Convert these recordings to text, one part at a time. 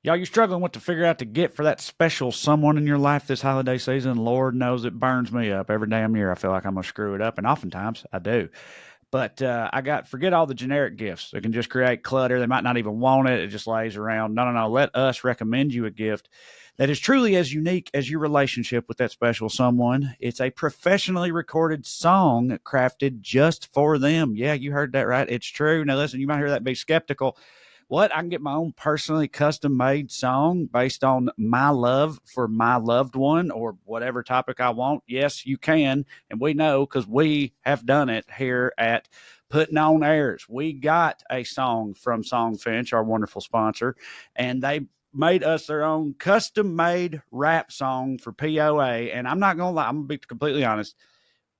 Y'all, you're struggling what to figure out to get for that special someone in your life this holiday season. Lord knows it burns me up every damn year. I feel like I'm going to screw it up, and oftentimes I do. But forget all the generic gifts. They can just create clutter. They might not even want it. It just lays around. No. Let us recommend you a gift that is truly as unique as your relationship with that special someone. It's a professionally recorded song crafted just for them. Yeah, you heard that right. It's true. Now, listen, you might hear that and be skeptical. What? I can get my own personally custom-made song based on my love for my loved one or whatever topic I want? Yes, you can, and we know because we have done it here at Puttin on Airs. We got a song from Songfinch, our wonderful sponsor, and they made us their own custom-made rap song for POA, and I'm not going to lie, I'm going to be completely honest.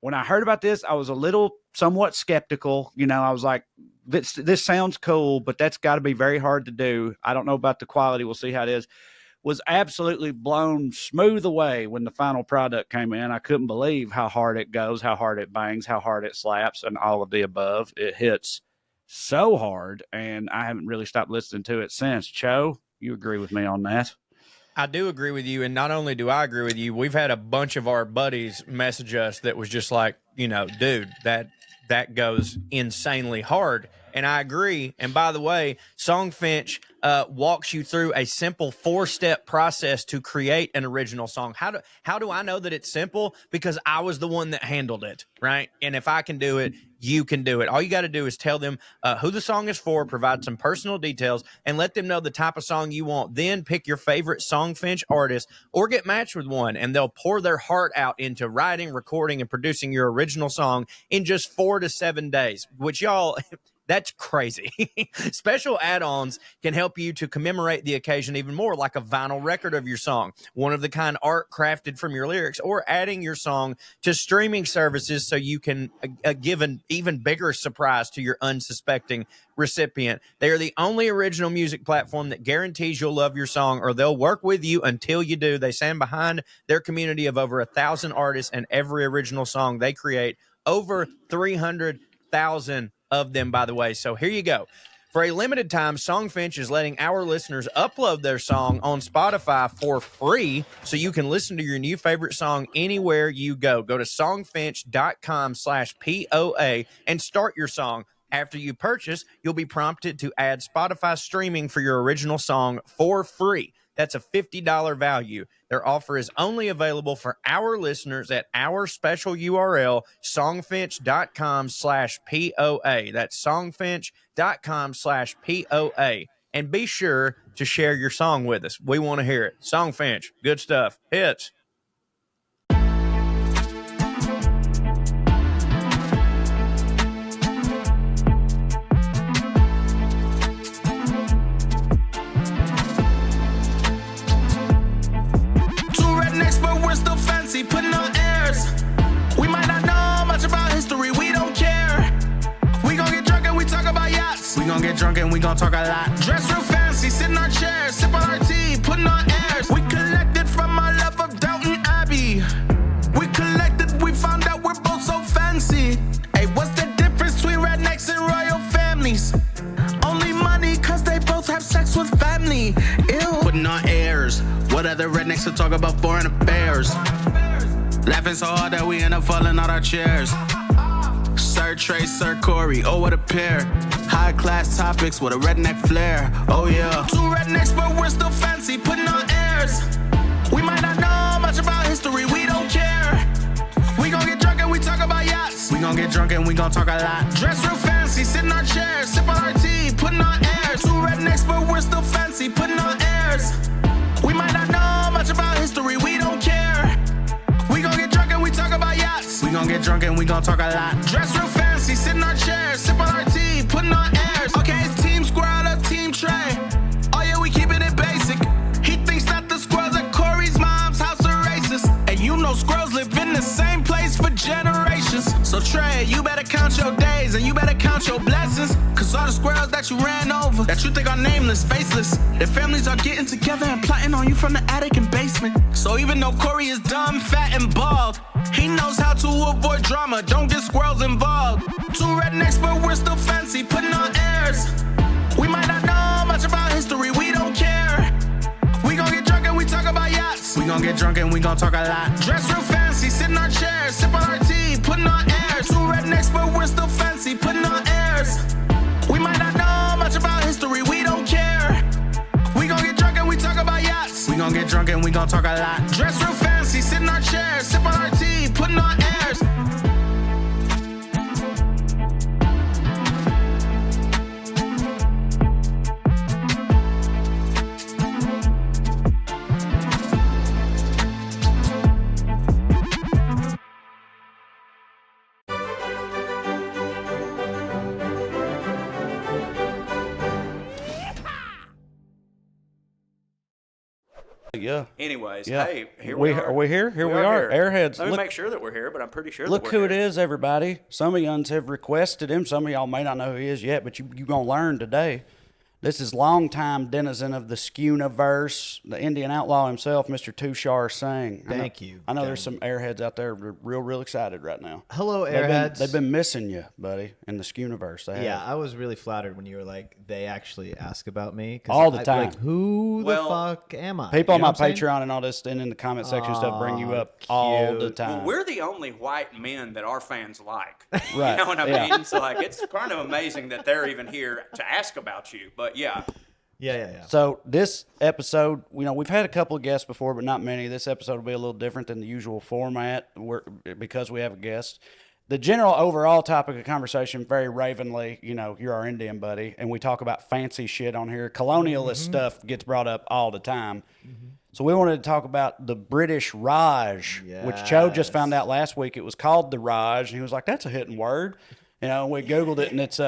When I heard about this, I was a little somewhat skeptical. You know, I was like, this sounds cool, but that's got to be very hard to do. I don't know about the quality. We'll see how it is. Was absolutely blown smooth away when the final product came in. I couldn't believe how hard it goes, how hard it bangs, how hard it slaps, and all of the above. It hits so hard, and I haven't really stopped listening to it since. Cho, you agree with me on that? I do agree with you, and not only do I agree with you, we've had a bunch of our buddies message us that was just like, you know, dude, that goes insanely hard. And I agree. And by the way, Songfinch walks you through a simple 4-step process to create an original song. How do I know that it's simple? Because I was the one that handled it, right? And if I can do it, you can do it. All you got to do is tell them who the song is for, provide some personal details, and let them know the type of song you want. Then pick your favorite Songfinch artist or get matched with one, and they'll pour their heart out into writing, recording, and producing your original song in just 4 to 7 days, which y'all... That's crazy. Special add-ons can help you to commemorate the occasion even more, like a vinyl record of your song, one-of-the-kind art crafted from your lyrics, or adding your song to streaming services so you can give an even bigger surprise to your unsuspecting recipient. They are the only original music platform that guarantees you'll love your song, or they'll work with you until you do. They stand behind their community of over 1,000 artists and every original song they create. Over 300,000 of them, by the way. So here you go. For a limited time, Songfinch is letting our listeners upload their song on Spotify for free so you can listen to your new favorite song anywhere you go. Go to songfinch.com/POA and start your song. After you purchase, you'll be prompted to add Spotify streaming for your original song for free. That's a $50 value. Their offer is only available for our listeners at our special URL, songfinch.com/POA. That's songfinch.com/POA. And be sure to share your song with us. We want to hear it. Songfinch, good stuff. Hits. Putting on airs. We might not know much about history, we don't care. We gon' get drunk and we talk about yachts. We gon' get drunk and we gon' talk a lot. Dress real fancy, sit in our chairs, sip on our tea, putting on airs. We collected from our love of Downton Abbey. We collected, we found out we're both so fancy. Hey, what's the difference between rednecks and royal families? Only money, cause they both have sex with family. Ew. Putting on airs. What other rednecks to talk about foreign affairs? Laughing so hard that we end up falling out our chairs. Sir Trey, Sir Corey, oh what a pair. High class topics with a redneck flair, oh yeah. 2 rednecks but we're still fancy, putting on airs. We might not know much about history, we don't care. We gon' get drunk and we talk about yachts. We gon' get drunk and we gon' talk a lot. Dress real fancy, sit in our chairs, sip on our tea, putting on airs. 2 rednecks but we're still fancy, putting on airs. We might not know much about history, we don't care. We gon' get drunk and we talk about yachts. We gon' get drunk and we gon' talk a lot. Dress real fancy, sit in our chairs, sip on our tea, putting on airs. Okay, it's Team Squirrel or Team Trey. Oh yeah, we keeping it basic. He thinks that the squirrels at Corey's mom's house are racist. And you know squirrels live in the same place for generations. So Trey, you better count your days and you better count your blessings. Cause all the squirrels that you ran over, that you think are nameless, faceless, their families are getting together and plotting on you from the attic and basement. So even though Corey is dumb, fat, and bald, he knows how to avoid drama, don't get squirrels involved. 2 rednecks but we're still fancy, putting on airs. We might not know much about history, we don't care. We gon' get drunk and we gon' talk a lot. Dress real fancy, sit in our chairs, sip on our tea, putting on airs. Two rednecks, but we're still fancy, putting on airs. We might not know much about history, we don't care. We gon' get drunk and we talk about yachts. We gon' get drunk and we gon' talk a lot. Dress real fancy, sit in our chairs, sip on our tea, putting on airs. Yeah. Anyways, Yeah. hey, here we are. Are we here? Here we are. here. Airheads. Let me Look, make sure that we're here, but I'm pretty sure look that who we're it here. is, everybody. Some of y'all have requested him. Some of y'all may not know who he is yet, but you're going to learn today. This is longtime denizen of the Skewniverse, the Indian Outlaw himself, Mr. Tushar Singh. Thank you. I know there's some Airheads out there real excited right now. Hello, Airheads. They've been missing you, buddy, in the Skewniverse. They Yeah, have. I was really flattered when you were like, they actually ask about me. 'cause All the I'd be time. Like, who Well, the fuck am I? People on You know my what I'm saying? Patreon and all this and in the comment section stuff bring you Aw, up all the cute. time. Well, we're the only white men that our fans like. Right, You know what I yeah. mean? So, like, it's kind of amazing that they're even here to ask about you. But, yeah. Yeah. So this episode, we've had a couple of guests before, but not many. This episode will be a little different than the usual format because we have a guest. The general overall topic of conversation, very ravenly, you're our Indian buddy, and we talk about fancy shit on here. Colonialist stuff gets brought up all the time. So we wanted to talk about the British Raj, which Cho just found out last week. It was called the Raj, and he was like, "That's a hidden word." We Googled it, and it's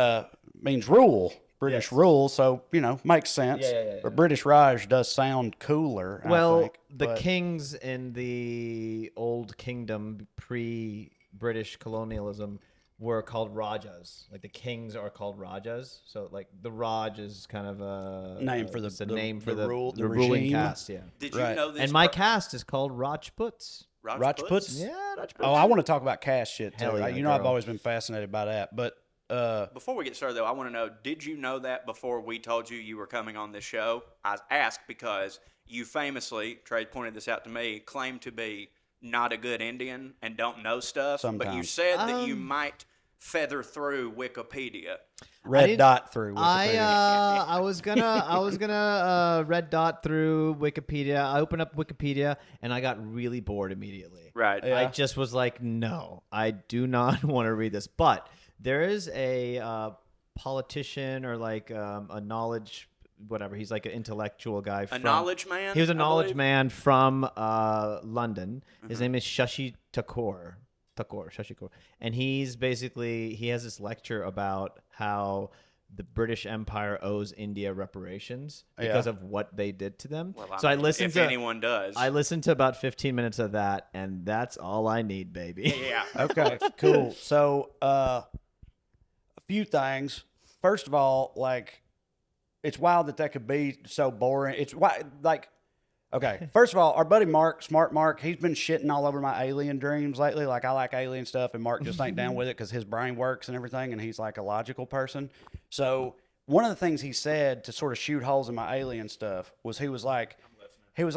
means rule. British rule, so makes sense. But British Raj does sound cooler. I Well, think, the kings in the old kingdom pre-British colonialism were called Rajas. Like the kings are called Rajas. So like the Raj is kind of a Name for the- it's a the- name for the the rule- the ruling regime. caste. Yeah. Did you Right. know this? And my caste is called Rajputs. Rajputs? Yeah, Rajputs. Oh, I want to talk about caste shit too. Hell yeah, I've girl. always been fascinated by that. But Before we get started, though, I want to know, did you know that before we told you were coming on this show? I asked because you famously, Trey pointed this out to me, claim to be not a good Indian and don't know stuff. But you Sometimes. said that you might feather through Wikipedia. red dot through Wikipedia. I was gonna red dot through Wikipedia. I opened up Wikipedia and I got really bored immediately. Right. Yeah. I just was like, no, I do not want to read this. But there is a politician or like a knowledge, whatever. He's like an intellectual guy. A knowledge man? He was a I knowledge believe? man from London. His name is Shashi Thakur, and he's basically he has this lecture about how the British Empire owes India reparations because of what they did to them. Well, So I mean, listened if to anyone does. I listened to about 15 minutes of that, and that's all I need, baby. Yeah. Okay, cool. So a few things. First of all, like, it's wild that could be so boring. It's why, like, okay. First of all, our buddy Mark, Smart Mark, he's been shitting all over my alien dreams lately. Like, I like alien stuff, and Mark just ain't down with it because his brain works and everything, and he's like a logical person. So one of the things he said to sort of shoot holes in my alien stuff was he was like, he's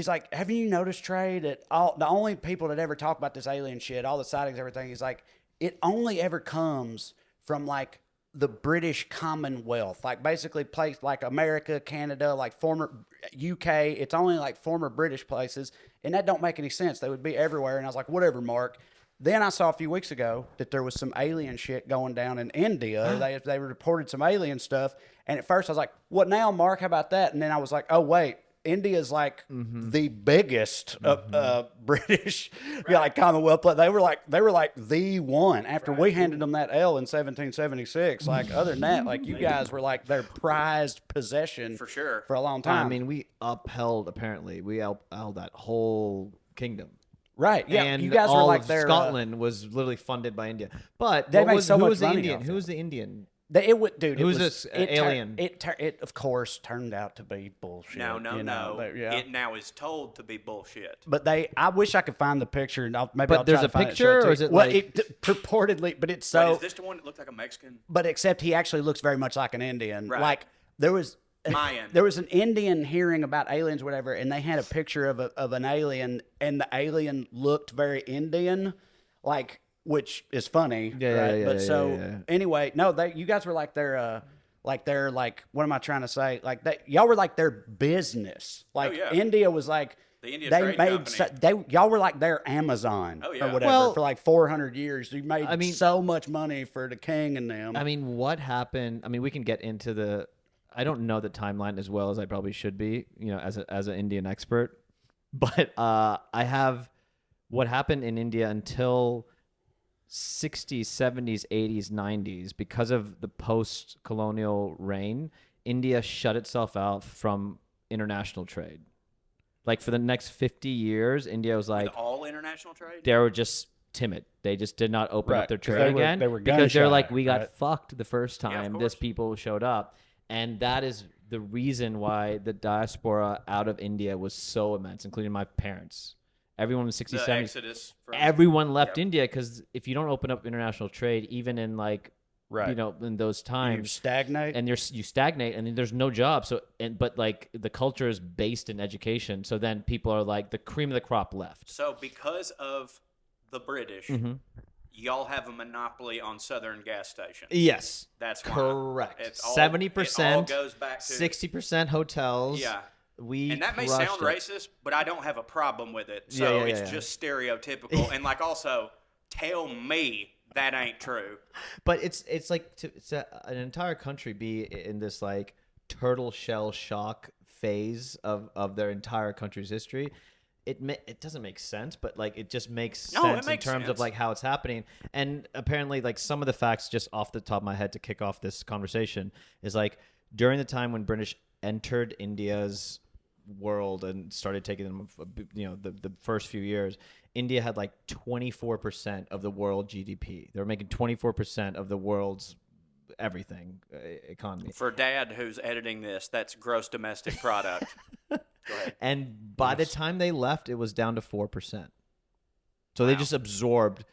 like, have you noticed, Trey, that the only people that ever talk about this alien shit, all the sightings, everything, he's like, it only ever comes from like the British Commonwealth, like basically place like America, Canada, like former UK. It's only like former British places, and that don't make any sense. They would be everywhere. And I was like, whatever, Mark. Then I saw a few weeks ago that there was some alien shit going down in India. They reported some alien stuff, and at first I was like, what now, Mark? How about that? And then I was like, oh wait. India's like the biggest British, like Commonwealth. They were like the one after we handed them that L in 1776. Like other than that, like you guys were like their prized possession For sure. for a long time. I mean, we upheld that whole kingdom. right? Yeah, and you guys all were like of their Scotland was literally funded by India. But They made so who much was the money Indian? off Who it. was the Indian? It would, dude. Who's it was, this it alien? It of course turned out to be bullshit. No. But, yeah. It now is told to be bullshit. But I wish I could find the picture. And I'll But there's try a to find it and show picture, to or you. is it well, like- it purportedly? But it's But so. is this the one that looked like a Mexican? But except he actually looks very much like an Indian. Right. Like there was Mayan. There was an Indian hearing about aliens, or whatever, and they had a picture of an alien, and the alien looked very Indian, like, which is funny, right? But anyway, no, you guys were like their what am I trying to say? Like that, y'all were like their business. Like India was like. The India Trade Company. Y'all were like their Amazon or whatever for like 400 years. You made so much money for the king and them. I mean, what happened? I mean, we can get into the. I don't know the timeline as well as I probably should be, as an Indian expert, but I have what happened in India until 60s, 70s, 80s, 90s because of the post-colonial reign. India shut itself out from international trade. Like for the next 50 years, India was like all international trade. They were just timid. They just did not open up their trade again they were because they're like, we got right? fucked the first time this people showed up, and that is the reason why the diaspora out of India was so immense, including my parents. Everyone in the 60s, 70s, Exodus everyone left India because if you don't open up international trade, even in like. Right. In those times, you stagnate, and you stagnate, and then there's no job. So, but like the culture is based in education. So then people are like the cream of the crop left. So because of the British, y'all have a monopoly on Southern gas stations. Yes, that's correct. 70%. It all goes back to 60% hotels. Yeah. And that may sound racist, but I don't have a problem with it. So it's just stereotypical. And like also, tell me. That ain't true. But it's like an entire country be in this like turtle shell shock phase of their entire country's history. It doesn't make sense, but like it just makes sense in terms of like how it's happening. And apparently, like some of the facts just off the top of my head to kick off this conversation is like during the time when British entered India's world and started taking them, the first few years, India had like 24% of the world GDP. They were making 24% of the world's everything economy. For Dad, who's editing this, that's gross domestic product. Go ahead. And by the time they left, it was down to 4%. So they just absorbed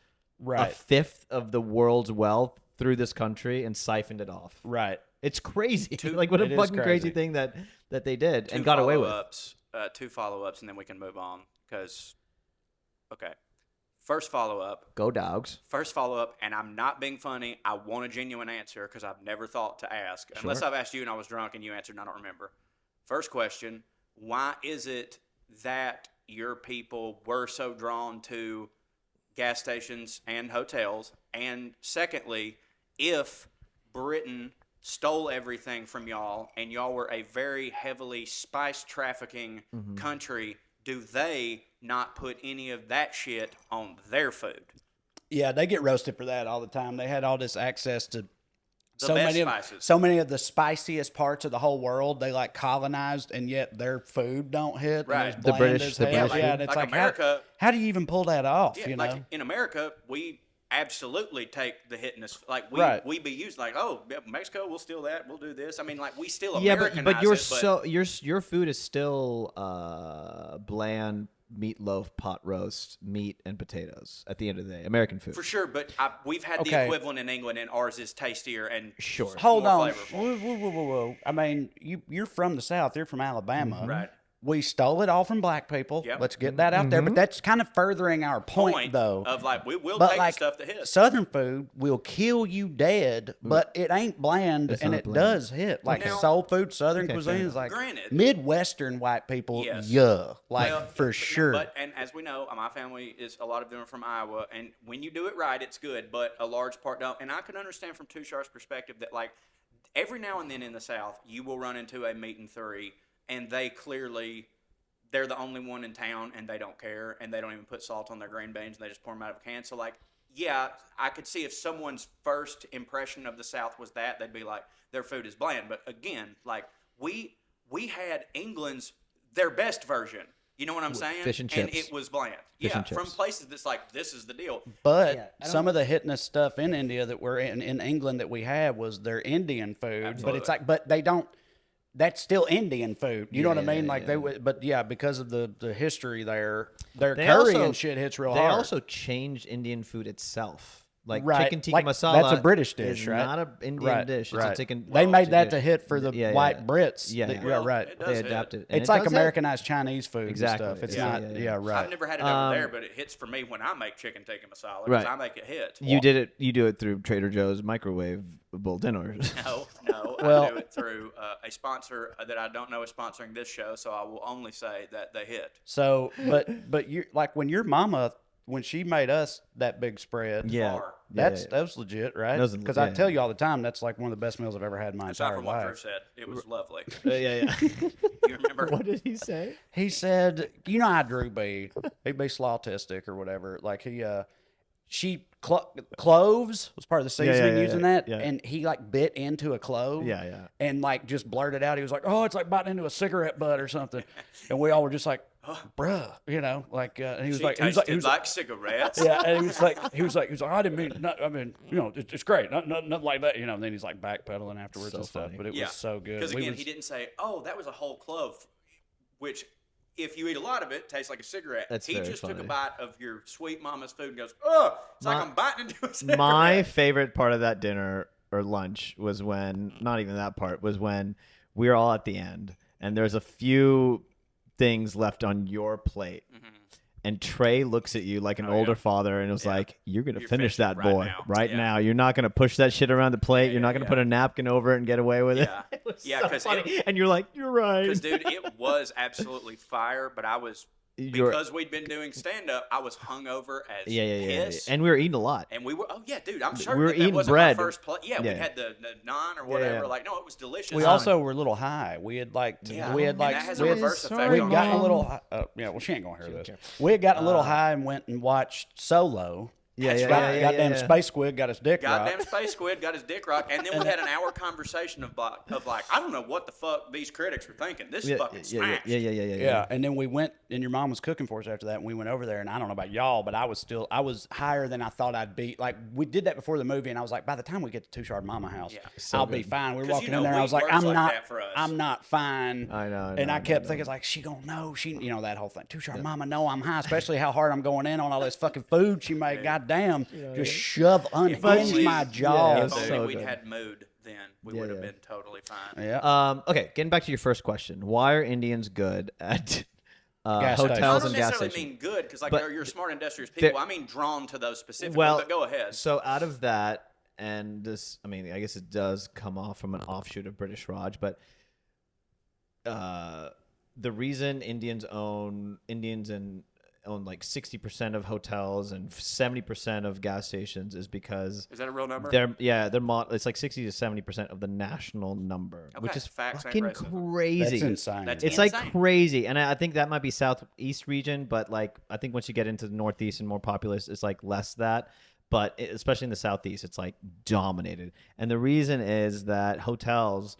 a fifth of the world's wealth through this country and siphoned it off. Right. It's crazy. Like what a fucking crazy thing that they did and got away with. Two follow-ups, and then we can move on because. Okay. First follow-up. Go Dogs. First follow-up, and I'm not being funny. I want a genuine answer because I've never thought to ask. Sure. Unless I've asked you and I was drunk and you answered and I don't remember. First question, why is it that your people were so drawn to gas stations and hotels? And secondly, if Britain stole everything from y'all and y'all were a very heavily spice trafficking country, do they not put any of that shit on their food? Yeah, they get roasted for that all the time. They had all this access to so many of the spiciest parts of the whole world. They like colonized, and yet their food don't hit. Right, the British. Yeah, and it's like America. How do you even pull that off? Yeah, like in America, we absolutely take the hit in this. Like we be used like, oh, Mexico, we'll steal that, we'll do this. I mean, like we still Americanize but your food is still bland meatloaf, pot roast, meat and potatoes at the end of the day. American food. For sure, but we've had the equivalent in England, and ours is tastier and Hold more on. flavorful. Whoa. I mean, you're from the South. You're from Alabama. Right. We stole it all from black people. Yep. Let's get that out there. But that's kind of furthering our point though. Of like, we will but take like, the stuff that hits. Southern food will kill you dead, but it ain't bland, and it does hit. Like Now, soul food, Southern cuisine is like Granted. Midwestern white people, for sure. But and as we know, my family is a lot of them are from Iowa, and when you do it right, it's good. But a large part don't. And I can understand from Tushar's perspective that like every now and then in the South, you will run into a meat and three, and they're the only one in town, and they don't care, and they don't even put salt on their green beans, and they just pour them out of a can. So, like, yeah, I could see if someone's first impression of the South was that, they'd be like, their food is bland. But again, like, we had England's, their best version. You know what I'm saying? Fish and chips. And it was bland. Fish and from chips. places that's like, this is the deal. But some of the hitness stuff in India that were in England that we had was their Indian food. Absolutely. But it's like, but they don't. That's still Indian food. You know what I mean? Like they would, but yeah, because of the history there, their curry and shit hits real hard. They also changed Indian food itself Like Right. chicken tikka Like, masala. that's a British dish, is right? Not an Indian dish. It's a chicken. They made that chicken- to hit for the Yeah, yeah, white yeah. Brits. Yeah, That- yeah. Well, right. it does They hit. adapted. And It's it like does hit. Americanized Chinese food Exactly. and stuff. It's Yeah, not. yeah, Yeah, yeah. right. I've never had it over there, but it hits for me when I make chicken tikka masala. 'Cause Right. I make it hit. You did it. You do it through Trader Joe's microwavable dinners. No. Well- I do it through a sponsor that I don't know is sponsoring this show, so I will only say that they hit. So, but you like when your mama when she made us that big spread. Yeah. Far. That's yeah. that was legit, right? That was- Because yeah. I tell you all the time that's like one of the best meals I've ever had in my Aside entire from what Drew life. said, it was lovely. Yeah. You remember? What did he say? He said, "You know how Drew be? He'd be slaughtistic or whatever. Like she cloves was part of the seasoning using that, yeah. and he like bit into a clove, Yeah. and like just blurted out. He was like, "Oh, it's like biting into a cigarette butt or something," and we all were just like, "Bruh," like, and he was She like, tasted like cigarettes. yeah, and he was like, I didn't mean, I mean, it's great, nothing like that, And then he's like backpedaling afterwards and stuff, funny. but it Yeah. was so good. Because again, he didn't say, "Oh, that was a whole clove," which, if you eat a lot of it, tastes like a cigarette. That's he very just took funny. a bite of your sweet mama's food and goes, "Oh, it's like I'm biting into a cigarette." My favorite part of that dinner or lunch was when, not even that part, was when we were all at the end and there's a few things left on your plate. And Trey looks at you like an older father and was like, "You're going to You're finish finishing that right boy now." right Yeah. now. You're not going to push that shit around the plate. You're not going to put a napkin over it and get away with it." Yeah. It was Yeah, so 'cause funny. And you're like, "You're right." Because, dude, it was absolutely fire, but I was, You're- because we'd been doing stand-up, I was hungover as yeah. piss. And we were eating a lot. And we were, dude, I'm sure We were that eating wasn't bread. my first plate. Yeah, Yeah. we had the naan or whatever. yeah. Like, no, it was delicious. We also were a little high. We had like, Yeah. we had And like, that has we a had, reverse effect we on had gotten me. a little, well, she ain't gonna hear this. We had gotten a little high and went and watched Solo. Goddamn Space Squid got his dick Goddamn rocked. Space Squid got his dick rocked, and then we had an hour conversation of like, I don't know what the fuck these critics were thinking. This is fucking smashed. Yeah, and then we went, and your mom was cooking for us after that, and we went over there, and I don't know about y'all, but I was higher than I thought I'd be. Like, we did that before the movie, and I was like, by the time we get to Tushar Mama house, I'll be fine. We were 'Cause, walking you know, in there, and I was weed like, works I'm like not, that for us. I'm not fine. I know, And I kept thinking, like, she gonna know, that whole thing. Tushar Mama know I'm high, especially how hard I'm going in on all this fucking food she made. Goddamn, just unhinge my jaw. If only so we'd good. had mood, then we would have been totally fine. Yeah. Okay, getting back to your first question. Why are Indians good at Gas hotels stations. I and don't gas necessarily stations? mean good, because like But you're smart, industrious people. they're- I mean drawn to those specifically. Well, but go ahead. So out of that, and this, I mean, I guess it does come off from an offshoot of British Raj, but the reason Indians own like 60% of hotels and 70% of gas stations is because Is that a real number? it's like 60 to 70% of the national number, which Okay, is facts ain't fucking racism. crazy. That's insane. That's It's insane. like crazy, and I think that might be southeast region, but like I think once you get into the northeast and more populous, it's like less that. But especially in the southeast, it's like dominated, and the reason is that hotels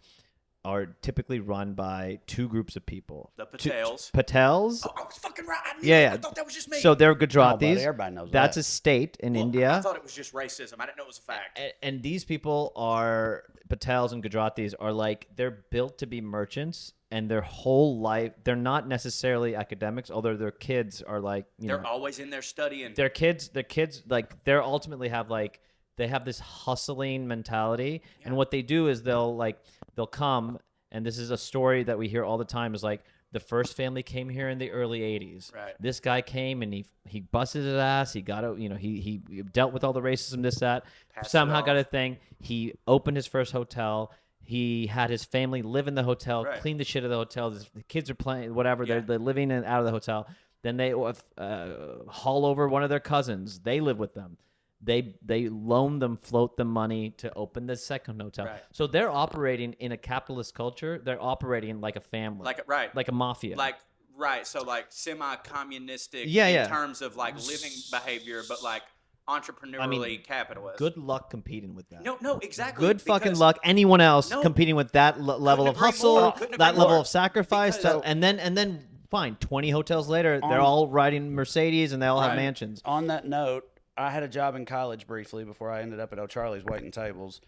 are typically run by two groups of people. The Patels. Patels. Oh, I was fucking right. I knew Yeah. it. I thought that was just me. So they're buddy, Gujaratis. everybody knows That's that. a state in Well, India. I thought it was just racism. I didn't know it was a fact. And these people are Patels and Gujaratis are like they're built to be merchants, and their whole life they're not necessarily academics, although their kids are like They're always in there studying. their kids like they're ultimately have like they have this hustling mentality, and what they do is they'll come, and this is a story that we hear all the time, is like the first family came here in the early 80s. Right. This guy came and he busted his ass. He got he dealt with all the racism, this, that. Passed it Somehow got a off. thing. He opened his first hotel. He had his family live in the hotel, Right. clean the shit of the hotel. The kids are playing, whatever. Yeah. They're living in out of the hotel. Then they haul over one of their cousins. They live with them. They loan them, float them money to open the second hotel. Right. So they're operating in a capitalist culture. They're operating like a family, like a mafia. So like semi-communistic Yeah. in terms of like living behavior, but like entrepreneurially capitalist. good luck competing with that. No, exactly. Good fucking because- luck. Anyone else No. competing with that level of agree hustle, more. Couldn't that agree level more. of sacrifice, Because- and then fine. 20 hotels later, they're all riding Mercedes and they all have Right. mansions. On that note, I had a job in college briefly before I ended up at O'Charlie's waiting tables.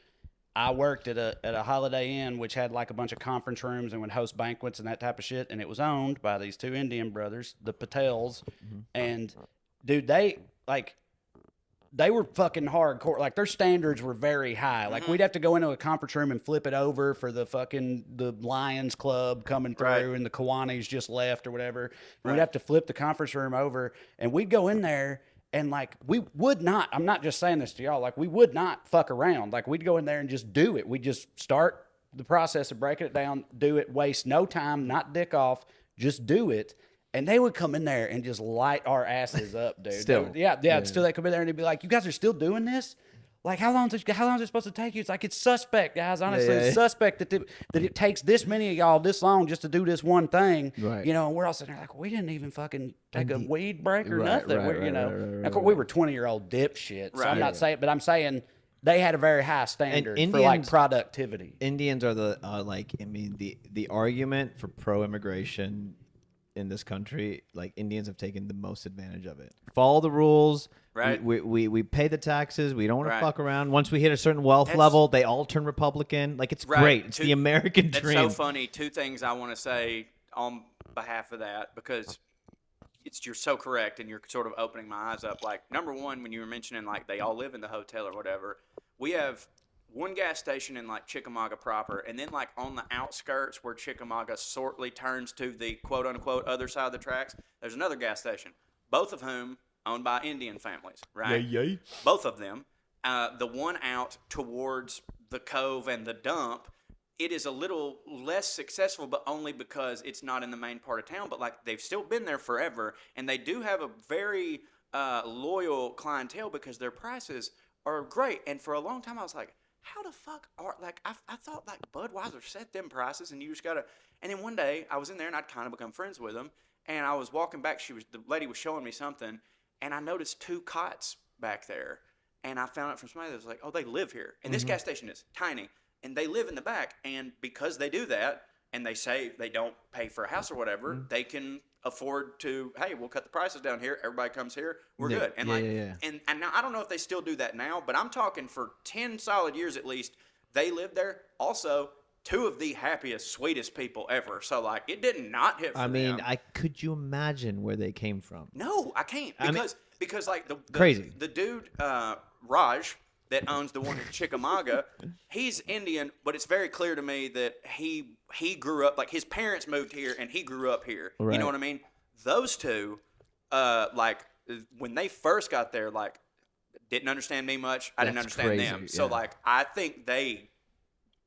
I worked at a Holiday Inn, which had like a bunch of conference rooms and would host banquets and that type of shit. And it was owned by these two Indian brothers, the Patels. And dude, they like they were fucking hardcore. Like their standards were very high. Like we'd have to go into a conference room and flip it over for the Lions Club coming through, Right. and the Kiwanis just left or whatever. And we'd have to flip the conference room over, and we'd go in there. And like we would not, I'm not just saying this to y'all, like we would not fuck around. Like we'd go in there and just do it. We'd just start the process of breaking it down, do it, waste no time, not dick off, just do it. And they would come in there and just light our asses up, dude. Still. Yeah. Still, they come in there and they'd be like, "You guys are still doing this? Like, how long is it supposed to take you?" It's like, it's suspect, guys. Honestly, it's suspect that it takes this many of y'all this long just to do this one thing. Right. You know, and we're all sitting there like, we didn't even fucking take a weed break or Right, nothing. right, We're, right, you know, right, of course, we were 20-year-old dipshits. So Right. I'm not saying, but I'm saying they had a very high standard for like Indians- productivity. Indians are the like I mean the argument for pro-immigration in this country, like Indians have taken the most advantage of it. Follow the rules. Right. We pay the taxes. We don't want Right. to fuck around. Once we hit a certain wealth That's- level, they all turn Republican. Like it's Right. great. It's the American That's dream. so funny. Two things I want to say on behalf of that, because you're so correct and you're sort of opening my eyes up. Like, number one, when you were mentioning like they all live in the hotel or whatever, we have one gas station in like Chickamauga proper, and then like on the outskirts where Chickamauga shortly turns to the quote unquote other side of the tracks, there's another gas station, both of whom owned by Indian families, right? Yay. Both of them. The one out towards the cove and the dump, it is a little less successful, but only because it's not in the main part of town. But like they've still been there forever, and they do have a very loyal clientele because their prices are great. And for a long time, I was like, how the fuck are like I thought like Budweiser set them prices, and you just gotta. And then one day I was in there and I'd kind of become friends with them, and I was walking back. The lady was showing me something, and I noticed 2 cots back there. And I found out from somebody that was like, oh, they live here. And this gas station is tiny. And they live in the back. And because they do that, and they say they don't pay for a house or whatever, they can afford to, hey, we'll cut the prices down here. Everybody comes here. We're good. And And now I don't know if they still do that now, but I'm talking for 10 solid years at least, they lived there. Also, 2 of the happiest, sweetest people ever. So, like, it did not hit for I mean, them. could you imagine where they came from? No, I can't because like the Crazy. the dude Raj that owns the one in Chickamauga, he's Indian, but it's very clear to me that he grew up like his parents moved here and he grew up here. You Right. know what I mean? Those two, like when they first got there, like didn't understand me much. I didn't That's understand crazy, them. So yeah. like I think they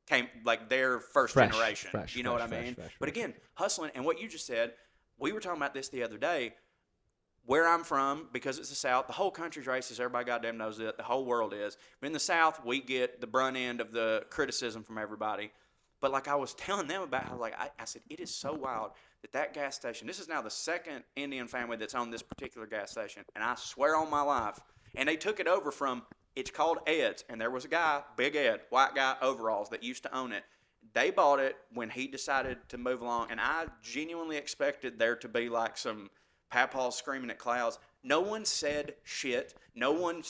came like their first Fresh, generation. fresh, You know what I fresh, mean? fresh, But again, hustling and what you just said, we were talking about this the other day. Where I'm from, because it's the South, the whole country's racist. Everybody goddamn knows it. The whole world is. But in the South, we get the brunt end of the criticism from everybody. But like I was telling them about, I was like, I said, it is so wild that gas station, this is now the second Indian family that's owned this particular gas station. And I swear on my life, and they took it over from, it's called Ed's. And there was a guy, Big Ed, white guy, overalls, that used to own it. They bought it when he decided to move along. And I genuinely expected there to be like some papaws screaming at clouds. No one said shit. No one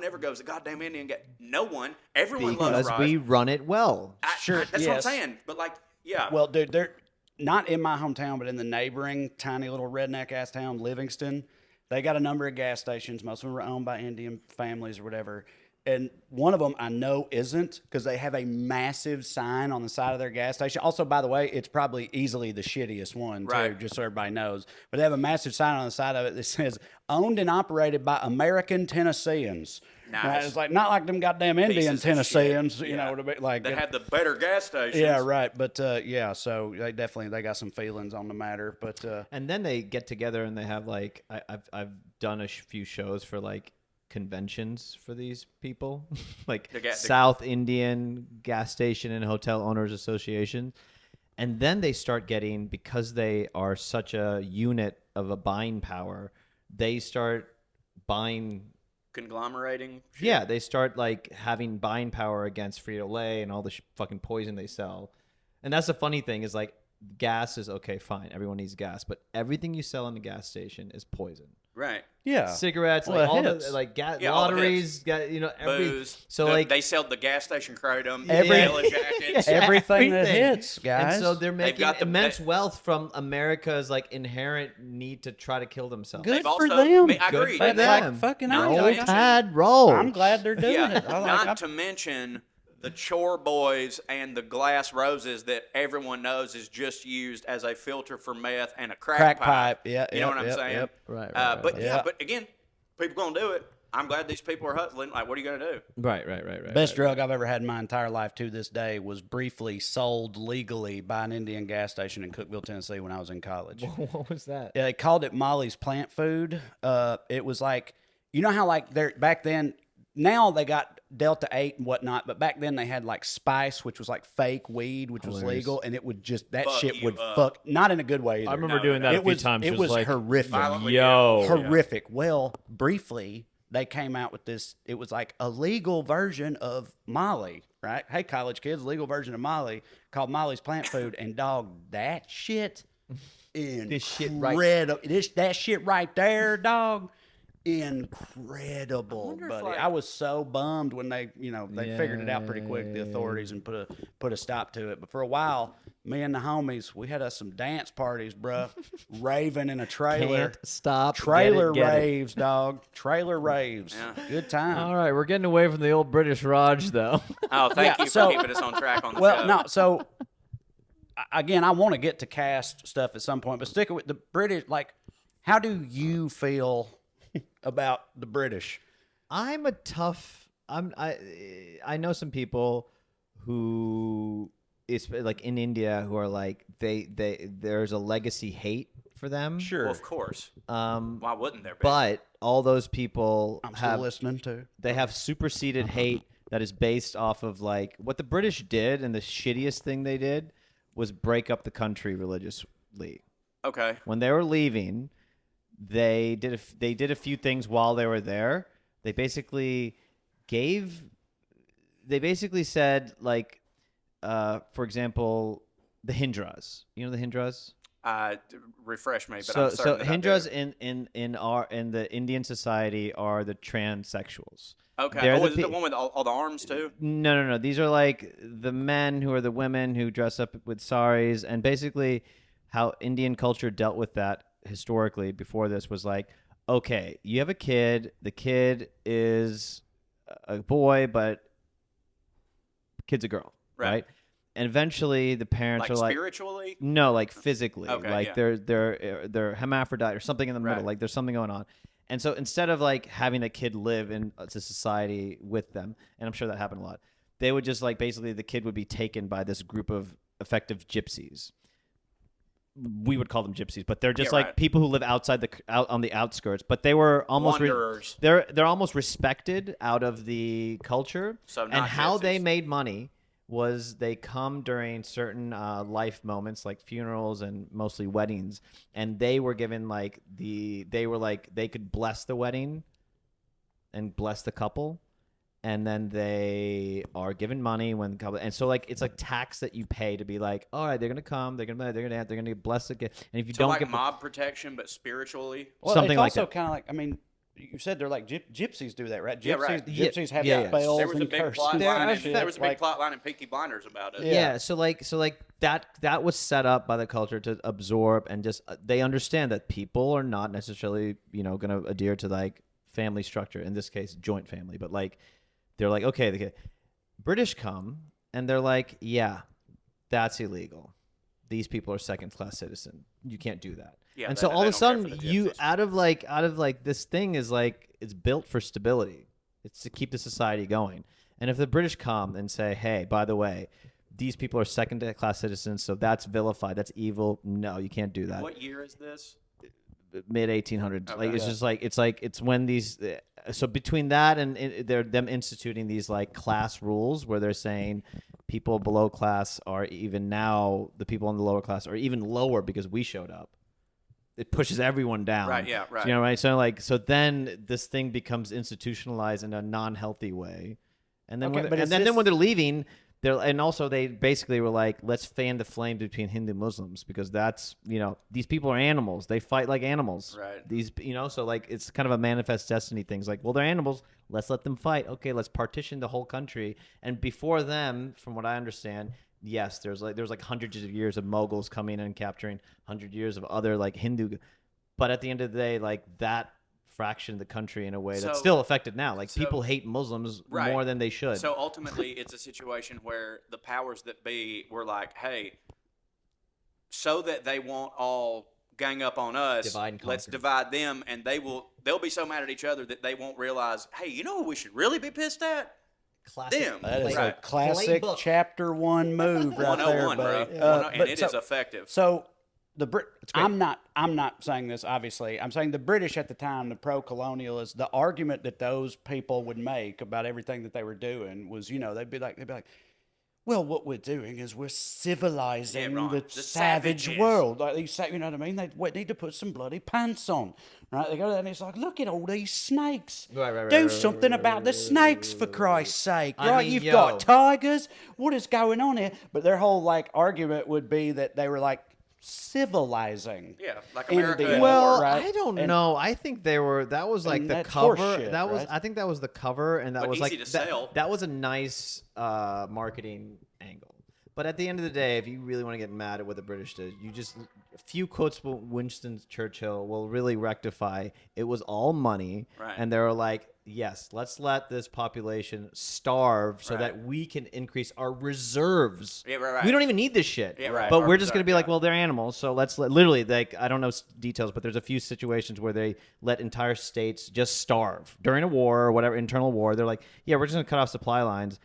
ever goes, the goddamn Indian guy. No one. Everyone loves Because Raj. we run it well. Sure, That's what I'm yes. saying. But like, yeah. Well, dude, they're not in my hometown, but in the neighboring tiny little redneck ass town, Livingston. They got a number of gas stations. Most of them are owned by Indian families or whatever. And one of them I know isn't, because they have a massive sign on the side of their gas station. Also, by the way, it's probably easily the shittiest one, too, Right. just so everybody knows. But they have a massive sign on the side of it that says, owned and operated by American Tennesseans. Nice. Now, it's like, not like them goddamn Indian Pieces of shit. Tennesseans, you Yeah. know what I mean? Like, They had the better gas stations. yeah, right. But yeah, so they got some feelings on the matter. But And then they get together and they have like I've done a few shows for like conventions for these people, like South Indian Gas Station and Hotel Owners Association, and then they start getting, because they are such a unit of a buying power, they start buying. Conglomerating. Shit. Yeah, they start like having buying power against Frito-Lay and all the fucking poison they sell. And that's the funny thing is like gas is okay, fine. Everyone needs gas, but everything you sell in the gas station is poison. Right. Yeah. cigarettes, Well, like all hits. the like Yeah, all the lotteries, every Booze. so The- like they sell the gas station kratom, Every- yellow jackets. Everything that everything. hits, guys. And so they're making got the immense be- wealth from America's like inherent need to try to kill themselves. Good They've for also- them. I Good agree. for And them. Like fucking Not I- to Roll mention- Tide, roll. I'm glad they're doing Yeah, it. not to mention the chore boys and the glass roses that everyone knows is just used as a filter for meth and a crack pipe. Yeah, You know yep, what I'm yep, saying? yep. Right, But right. yeah, but again, people gonna do it. I'm glad these people are hustling. Like, what are you gonna do? Right. Best drug I've ever had in my entire life to this day was briefly sold legally by an Indian gas station in Cookeville, Tennessee when I was in college. What was that? Yeah, they called it Molly's Plant Food. It was like, you know how like they're back then, now they got Delta 8 and whatnot, but back then they had like Spice, which was like fake weed, which was legal, and it would just, that Fuck shit you would up. fuck, not in a good way either. I remember No, doing no. that a it few was, times. it was like, horrific. Violently, yo. Horrific. Well, briefly, they came out with this. It was like a legal version of Molly, right? Hey, college kids, legal version of Molly called Molly's Plant Food, and dog, that shit, This shit right- that shit right there, dog. Incredible, wonder if, buddy. like- I was so bummed when they figured it out pretty quick, the authorities, and put a stop to it. But for a while, me and the homies, we had us some dance parties, bruh. Raving in a trailer. Can't stop. Trailer Get it. raves, dog. Trailer raves. Yeah. Good time. All right, we're getting away from the old British Raj, though. Oh, thank Yeah, you so- for keeping us on track on the Well, show. no, so again, I want to get to caste stuff at some point, but sticking with the British, like, how do you feel about the British? I know some people who is like in India who are like there's a legacy hate for them. Sure. Well, of course. Um, Why wouldn't there be? but all those people I'm still have listening to. they have superseded hate that is based off of like what the British did, and the shittiest thing they did was break up the country religiously. Okay. When they were leaving, they did a few things while they were there. They basically said like, for example, the Hindras. You know the Hindras? Refresh me, but So I'm certain that I do. Hindras in the Indian society are the transsexuals. Okay. They're Oh, the is it the pe- one with all the arms too? No. These are like the men who are the women who dress up with saris, and basically how Indian culture dealt with that historically before this was like, okay, you have a kid. The kid is a boy, but the kid's a girl, right? And eventually the parents Like are like, spiritually? no, like physically, Okay, like yeah. they're hermaphrodite or something in the middle. Right. Like there's something going on. And so instead of like having a kid live in a society with them, and I'm sure that happened a lot, they would just like basically the kid would be taken by this group of effective gypsies. We would call them gypsies, but they're just Yeah, like right. people who live out on the outskirts. But they were almost Wanderers. they're almost respected out of the culture. So and not how they gypsies. made money was they come during certain life moments like funerals and mostly weddings, and they were given like they could bless the wedding and bless the couple, and then they are given money when the couple, and so like it's like tax that you pay to be like, all right, they're gonna come, they're gonna bless the gift, and if you So don't like get mob protection, but spiritually. Well, something it's like also that. kind of like, I mean, you said they're like gypsies do that, right? Gypsies, Yeah, right. gypsies have Yeah. spells There was a and big curses. plot There line. are And, there was a big like, plot line in Peaky Blinders about it. Yeah, so like that was set up by the culture to absorb, and just they understand that people are not necessarily going to adhere to like family structure, in this case joint family, but like they're like, okay, the British come and they're like, yeah, that's illegal. These people are second class citizen. You can't do that. Yeah, and they- so all they of a don't care sudden for the you gypsies. out of like this thing is like it's built for stability. It's to keep the society going. And if the British come and say, hey, by the way, these people are second class citizens, so that's vilified, that's evil. No, you can't do that. What year is this? Mid 1800s. Okay. Like it's Yeah. just like it's when these. So between that and they're them instituting these like class rules where they're saying people below class are even now the people in the lower class are even lower because we showed up. It pushes everyone down. Right, yeah, right. You know, right? So then this thing becomes institutionalized in a non-healthy way. And then Okay, when but they're, is and then this- when they're leaving, And also they basically were like, let's fan the flame between Hindu Muslims because that's, these people are animals. They fight like animals. Right. These, so like it's kind of a manifest destiny thing. It's like, well, they're animals. Let's let them fight. Okay, let's partition the whole country. And before them, from what I understand, yes, there's like hundreds of years of Mughals coming and capturing 100 years of other like Hindu. But at the end of the day, like that fraction of the country in a way that's still affected now. Like people hate Muslims more than they should. So ultimately, it's a situation where the powers that be were like, "Hey, so that they won't all gang up on us, let's divide them, and they'll be so mad at each other that they won't realize, hey, you know who we should really be pissed at? Them. That is a classic chapter 1 move right there, 101, buddy. bro. And it is effective. So I'm not saying this, obviously. I'm saying the British at the time, the pro-colonialists, the argument that those people would make about everything that they were doing was, they'd be like, well, what we're doing is we're civilizing the savage savages. world. Like these, you know what I mean? They need to put some bloody pants on, right? They go there and it's like, look at all these snakes. Do something about the snakes, for Christ's sake, right? You've got tigers. What is going on here? But their whole like argument would be that they were like civilizing. Yeah, like America. India, well, right? I don't know. I think that was like the cover. I think that was the cover, and that But was easy like to sell. that was a nice marketing angle. But at the end of the day, if you really want to get mad at what the British did, a few quotes from Winston Churchill will really rectify. It was all money, Right. and they were like, yes, let's let this population starve so that we can increase our reserves. Yeah, right. We don't even need this shit. Yeah, right. But Our we're just going to be like, reserve, well, they're animals, so let's literally, like, I don't know details, but there's a few situations where they let entire states just starve during a war or whatever, internal war. They're like, yeah, we're just going to cut off supply lines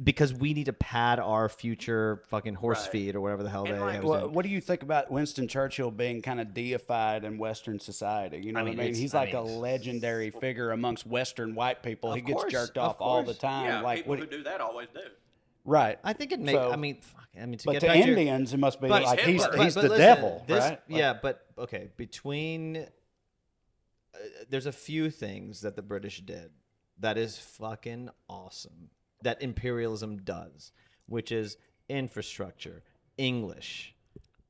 because we need to pad our future fucking horse feed or whatever the hell they have. What do you think about Winston Churchill being kind of deified in Western society? You know what I mean? He's like a legendary figure amongst Western white people. He gets jerked off all the time. Yeah, like people who do that always do. Right. I think it makes. So- I mean, to But get to back to your- Indians, it must be But- like he's Hitler. But the listen, devil, this, right? Yeah, but okay. Between there's a few things that the British did that is fucking awesome. That imperialism does, which is infrastructure, English.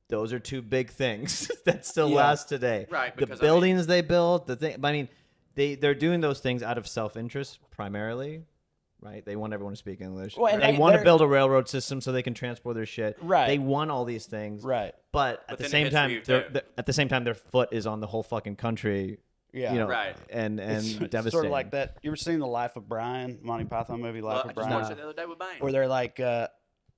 Those are two big things that still last today. Right, The because, buildings they built, they're doing those things out of self-interest primarily. Right, they want everyone to speak English. Well, and they want to they're- build a railroad system so they can transport their shit. Right. They want all these things. Right. But at the then it same hits for time, you, too. at the same time, their foot is on the whole fucking country. Yeah. Right. And It's devastating. sort of like that. You ever seen The Life of Brian, Monty Python movie, Life Well, I of just Brian? watched it the other day with Bane. Where they're like,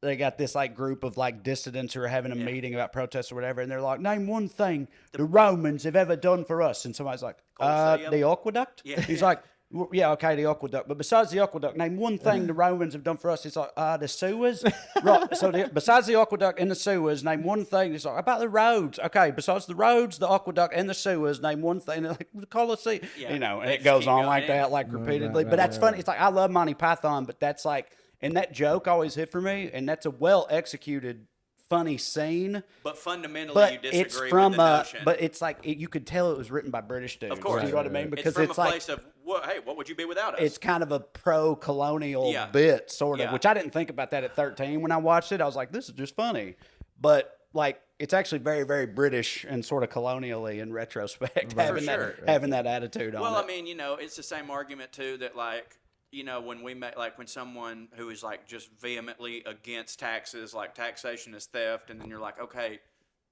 they got this like group of like dissidents who are having a meeting about protests or whatever, and they're like, name one thing the Romans have ever done for us. And somebody's like, Colosseum? the aqueduct? Yeah. He's like, yeah, okay, the aqueduct. But besides the aqueduct, name one thing the Romans have done for us. It's like, the sewers. Right. So besides the aqueduct and the sewers, name one thing. It's like, about the roads. Okay, besides the roads, the aqueduct, and the sewers, name one thing. They're like, the Colosseum. Yeah. You know, and They it just goes keep on going like in. that, like repeatedly. But that's funny. It's like, I love Monty Python, but that's like, and that joke always hit for me, and that's a well executed, funny scene. But fundamentally, But you disagree it's from with the notion. but it's like you could tell it was written by British dudes. Of course. You know what I mean? Because it's from it's a like place of, hey, what would you be without us? it's kind of a pro-colonial Yeah. bit, sort of, Yeah. which I didn't think about that at 13 when I watched it. I was like, this is just funny. But like, it's actually very, very British and sort of colonially in retrospect, having sure. having that attitude on Well, it. I mean, it's the same argument too that like, when we make like when someone who is like just vehemently against taxes, like taxation is theft, and then you're like, okay,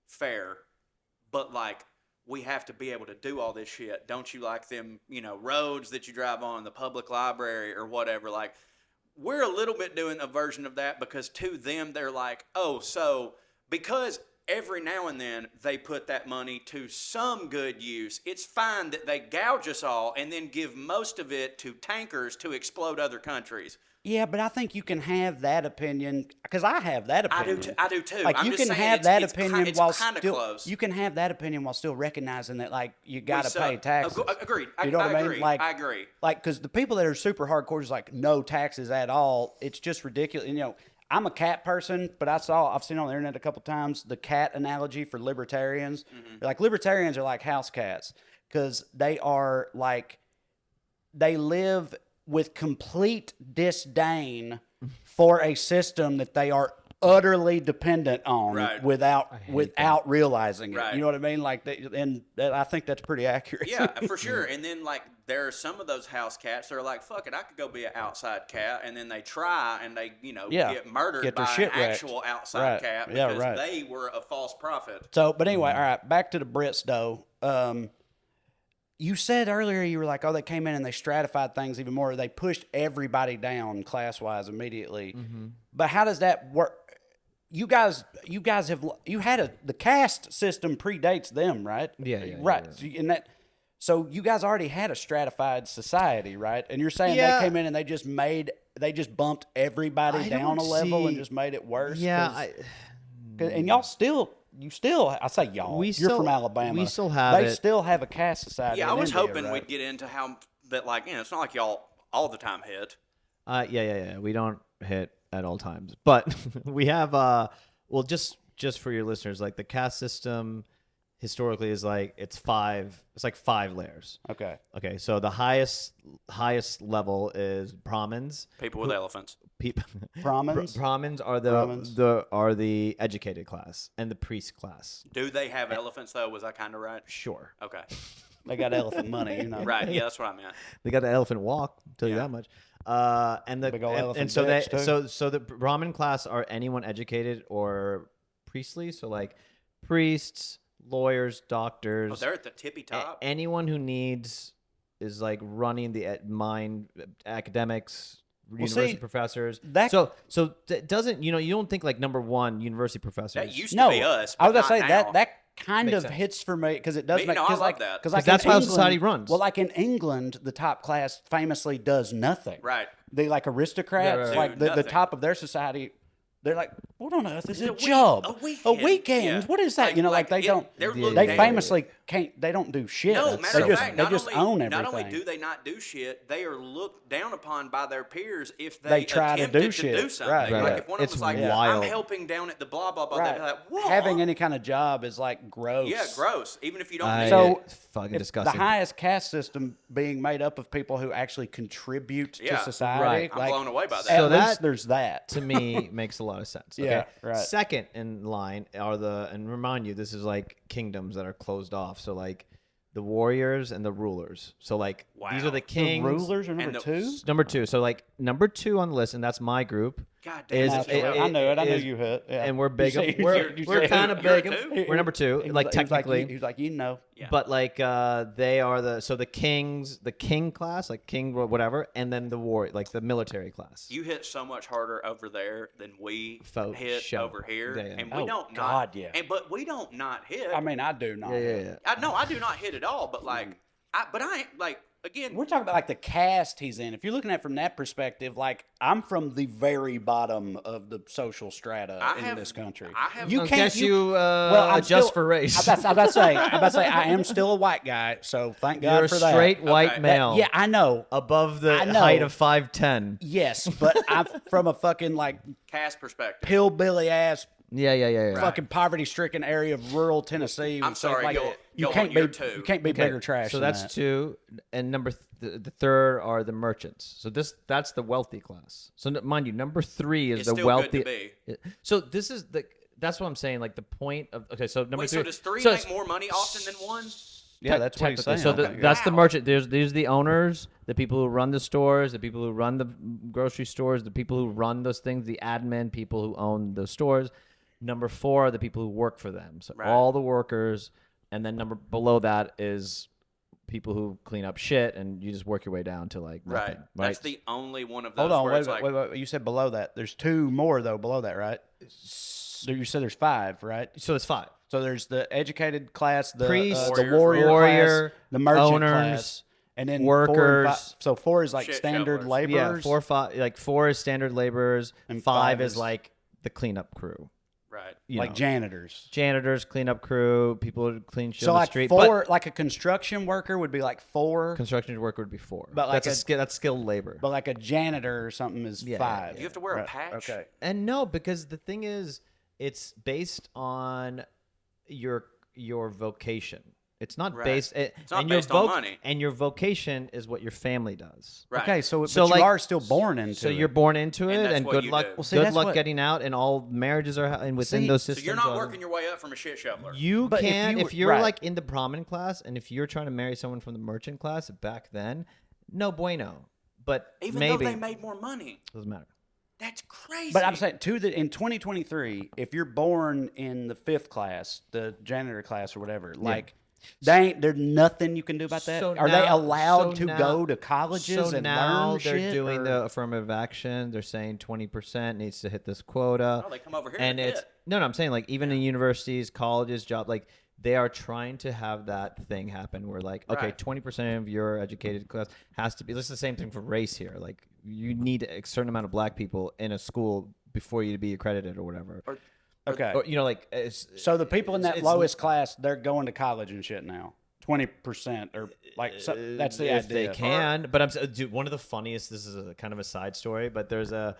fair, but like we have to be able to do all this shit. Don't you like them, roads that you drive on, the public library or whatever? Like we're a little bit doing a version of that because to them they're like, oh, so because every now and then they put that money to some good use, it's fine that they gouge us all and then give most of it to tankers to explode other countries. Yeah, but I think you can have that opinion because I have that I opinion. do too. Like I'm you just can saying have it's- that it's opinion it's while kinda still close. you can have that opinion while still recognizing that like you got to suck. pay taxes. Agreed. You know what I mean? agree. Like I agree. Like because the people that are super hardcore is like no taxes at all. It's just ridiculous. I'm a cat person, but I've seen on the internet a couple times the cat analogy for libertarians. Like libertarians are like house cats because they are like they live with complete disdain for a system that they are utterly dependent on Right. without realizing it. Right. You know what I mean? Like, I think that's pretty accurate. Yeah, for sure. And then like there are some of those house cats that are like, fuck it, I could go be an outside cat, and then they try and they get murdered Get their by shit an wrecked. actual outside Right. cat Yeah, because right. they were a false prophet. So, but anyway, all right, back to the Brits though. You said earlier you were like, oh, they came in and they stratified things even more. They pushed everybody down class wise immediately. But how does that work? You guys have the caste system predates them, right? Yeah, right. yeah. So you guys already had a stratified society, right? And you're saying Yeah. they came in and they just bumped everybody I down a don't level and see- just made it worse. Yeah, And you still, I say y'all. We You're still- from Alabama. we still have They it. still have a caste society. Yeah, I in was India, hoping right? we'd get into how that like it's not like y'all all the time hit. Yeah. We don't hit at all times, but we have. Well, just for your listeners, like the caste system historically is like it's like 5 layers. Okay. Okay, so the highest level is Brahmins. People with elephants. Brahmins? Brahmins are Brahmins. the educated class and the priest class. Do they have elephants though? Was I kind of right? Sure, Okay. They got elephant money, Right. Yeah, that's what I meant. they got the elephant walk. Tell you Yeah. that much. And the Big ol' and elephant so they dicks, too. so the Brahmin class are anyone educated or priestly. So like priests, lawyers, doctors. Oh, they're at the tippy top. Anyone who needs is like running the mind academics, university see, professors. that- so it doesn't you don't think like number one university professors. That used No, to be us. I was but gonna say not now. that kind Makes of sense. hits for me because it does Me- make no, I because love like that. because 'Cause that's how society runs. Well, like in England, the top class famously does nothing. Right. They like aristocrats, right. like Do the nothing. top of their society. They're like, what on earth is a week- job? a A weekend. weekend? Yeah. What is that? Like they don't. they're Yeah, looked They down- famously can't. They don't do shit. No, matter they of just fact, they not just only, own everything. Not only do they not do shit, they are looked down upon by their peers if They try to do attempted shit. do something. Right, Like right. if one of It's them was like, wild. I'm helping down at the blah blah blah, Right. they'd be like, what? Having any kind of job is like gross. Yeah, gross. Even if you don't need So It's fucking if disgusting. The highest caste system being made up of people who actually contribute Yeah, to society. right. I'm like, blown away by that. At So least that- there's that. to me makes a lot of sense. Okay? Yeah, right. Second in line are and remind you, this is like kingdoms that are closed off. So like the warriors and the rulers. So like these Wow. are the The kings. rulers are And number the- two. Number 2. So like number 2 on the list, and that's my group. God is- damn, it- I knew it. I knew is- you hit. Yeah. And we're big. You say- We're you we're say- kind of you're big. two? We're number 2. He was Like he was technically. he was like, you know. Yeah. But like they are the kings, the king class, like king whatever, and then the war, like the military class. You hit so much harder over there than we For hit sure. over here, Yeah, yeah. and we Oh, don't God, not. yeah. But we don't not hit. I mean, I do not. Yeah. I do not hit at all. But like, I ain't like again. We're talking about like the caste he's in. If you're looking at it from that perspective, like I'm from the very bottom of the social strata I in have- this country. I have- You I can't. guess you I'm adjust still- for race. I'm about to say. I am still a white guy, so thank God You're a for that. straight white Okay. male. Yeah, I know. above the I know. height of 5'10". Yes, but I'm from a fucking like Cast perspective. hillbilly ass Yeah. fucking poverty stricken area of rural Tennessee. I'm So, sorry, like, you're- you you're can't on be your two. you can't be bigger trash. So than that's that. 2, and the third are the merchants. So that's the wealthy class. So mind you, number 3 is It's the still wealthy. good to be. So this is that's what I'm saying. Like the point of so number Wait, 3. so does 3 so make more money often than 1? Yeah, that's what he's technically. saying. So Okay. that's the Wow. merchant. There's the owners, the people who run the stores, the people who run the grocery stores, the people who run those things, the admin, people who own those stores. Number 4 are the people who work for them. So Right. all the workers, and then number below that is people who clean up shit, and you just work your way down to like nothing. Right. Right. That's the only one of those Hold on, where wait, it's like, wait. You said below that. There's 2 more though below that, right? You said there's 5, right? So it's 5. So there's the educated class, the Priest, the warrior, warrior, class, the merchant owners, class, and then 4 and workers. 5 so 4 is like Shit standard shovelers. laborers. Yeah, 4, 5. Like 4 is standard laborers, And 5 5 is is- like the cleanup crew. right. You like know. janitors. Janitors, cleanup crew, people who clean shit So on the like street. 4, like a construction worker would be like 4, Construction worker would be 4. But like that's that's skilled labor. but like a janitor or something is Yeah, 5. Do you have to wear a Right, patch? Okay. And no, because the thing is, it's based on your vocation. It's not Right. based. It's not and your based on money. And your vocation is what your family does. Right. Okay, so, So, but like, you are still born into So it. you're born into And it, that's and what good you luck. do. Well, see, Good that's luck what- getting out, and all marriages are and within See, those So systems. you're not are- working your way up from a shit shoveler. You But if can you if were- you're right. like in the prominent class, and if you're trying to marry someone from the merchant class back then, no bueno. But Even maybe though they made more money. doesn't matter. That's crazy. But I'm saying in 2023, if you're born in the 5th class, the janitor class or whatever, like there's nothing you can do about that. So Are they now- allowed so to now- go to colleges So and now learn they're shit? doing or- the affirmative action. They're saying 20% needs to hit this quota. Oh, they come over here and and it's hit. no. I'm saying like even in universities, colleges, job, like they are trying to have that thing happen where like okay, Right. 20% of your educated class has to be. This is the same thing for race here. Like you need a certain amount of black people in a school before you to be accredited or whatever. Okay. Or, you know, like it's, So the people in that it's- lowest class, they're going to college and shit now. 20% or like that's the if idea. they can. But dude, one of the funniest. This is a kind of a side story, but there's a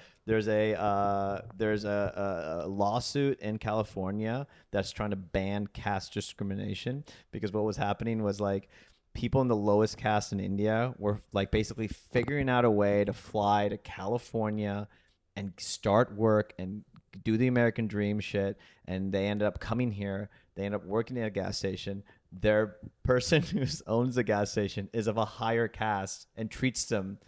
lawsuit in California that's trying to ban caste discrimination because what was happening was like people in the lowest caste in India were like basically figuring out a way to fly to California and start work and do the American dream shit, and they ended up coming here. They end up working at a gas station. Their person who owns the gas station is of a higher caste and treats them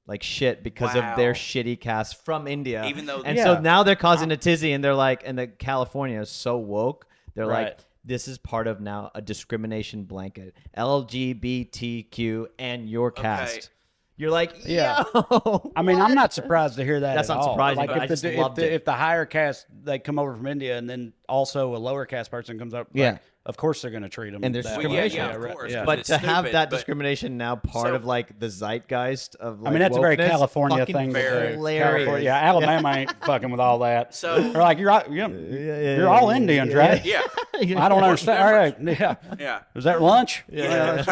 like shit because of their Wow. shitty caste from India. Even though- and Yeah. so now they're causing a tizzy, and they're like, and the California is so woke. They're Right. like, this is part of now a discrimination blanket. LGBTQ and your caste. You're like, Yeah. yo. I mean, I'm not surprised to hear that. That's at not all. surprising, Like but I just loved it. if the higher caste they come over from India, and then also a lower caste person comes up, like, Yeah. of course they're going to treat them. And there's that way. discrimination. Yeah, of right, course. yeah. But It's to have stupid, that but- discrimination now part So- of like the zeitgeist of I like mean, that's a very wokeness, California fucking thing to do. hilarious. California, yeah, Alabama ain't fucking with all that. So- they're like, you're all Indians, right? Yeah. I don't understand. All right, yeah. Yeah. Was that lunch? Yeah.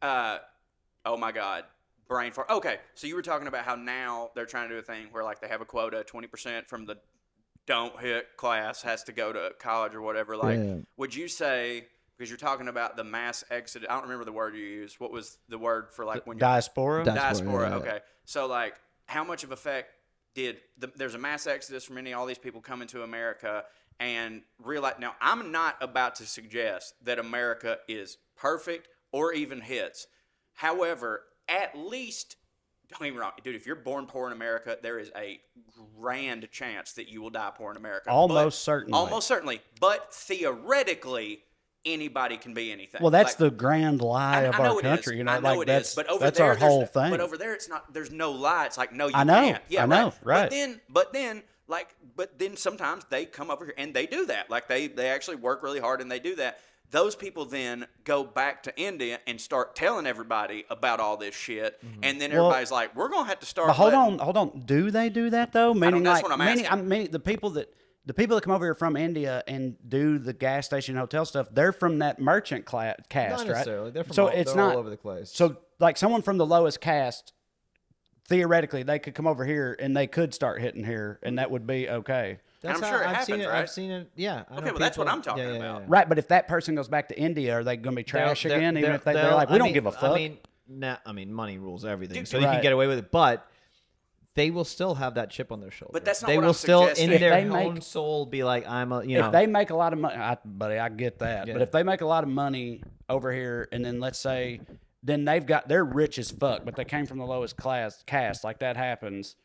Right. Oh my God. Brain fart. Okay. So you were talking about how now they're trying to do a thing where like they have a quota, 20% from the don't hit class has to go to college or whatever. Like, Yeah. would you say, because you're talking about the mass exodus, I don't remember the word you used. What was the word for like when you're Diaspora. diaspora? yeah. Okay. So like, how much of effect did there's a mass exodus from all these people coming to America and realize now I'm not about to suggest that America is perfect or even hits. However, at least don't get me wrong, dude, if you're born poor in America, there is a grand chance that you will die poor in America. Almost certainly. Almost certainly. But theoretically, anybody can be anything. Well, that's Like, the grand lie of I know our it country. is. You know, I know like it that's is. But over that's there, our there's whole no- thing. But over there, it's not. There's no lie. It's like no, you I know. can't. Yeah, I know. Right. But then, but then sometimes they come over here and they do that. Like they actually work really hard and they do that. Those people then go back to India and start telling everybody about all this shit, and then Well, everybody's like, "We're gonna have to start." But hold letting- on. Do they do that though? Meaning, that's like, what I'm meaning, asking. meaning the people that come over here from India and do the gas station hotel stuff, they're from that merchant caste, Not right? necessarily. They're from so all, it's they're not all over the place. So like someone from the lowest caste, theoretically, they could come over here and they could start hitting here, and that would be okay. I'm sure it I've seen happens, it. right? I've seen it. Yeah. I know Okay, well, that's what people- I'm talking about. Right, but if that person goes back to India, are they going to be trash They're- again? Even if they're they'll- like, we don't give a fuck. I mean, money rules everything, Dude, so you can right. get away with it. But they will still have that chip on their shoulder. But that's not they what will I'm still, suggesting. in If their they own make- soul, be like, I'm a, you know. If they make a lot of money, buddy, I get that. Yeah. But if they make a lot of money over here, and then let's say, then they're rich as fuck, but they came from the lowest caste, like that happens.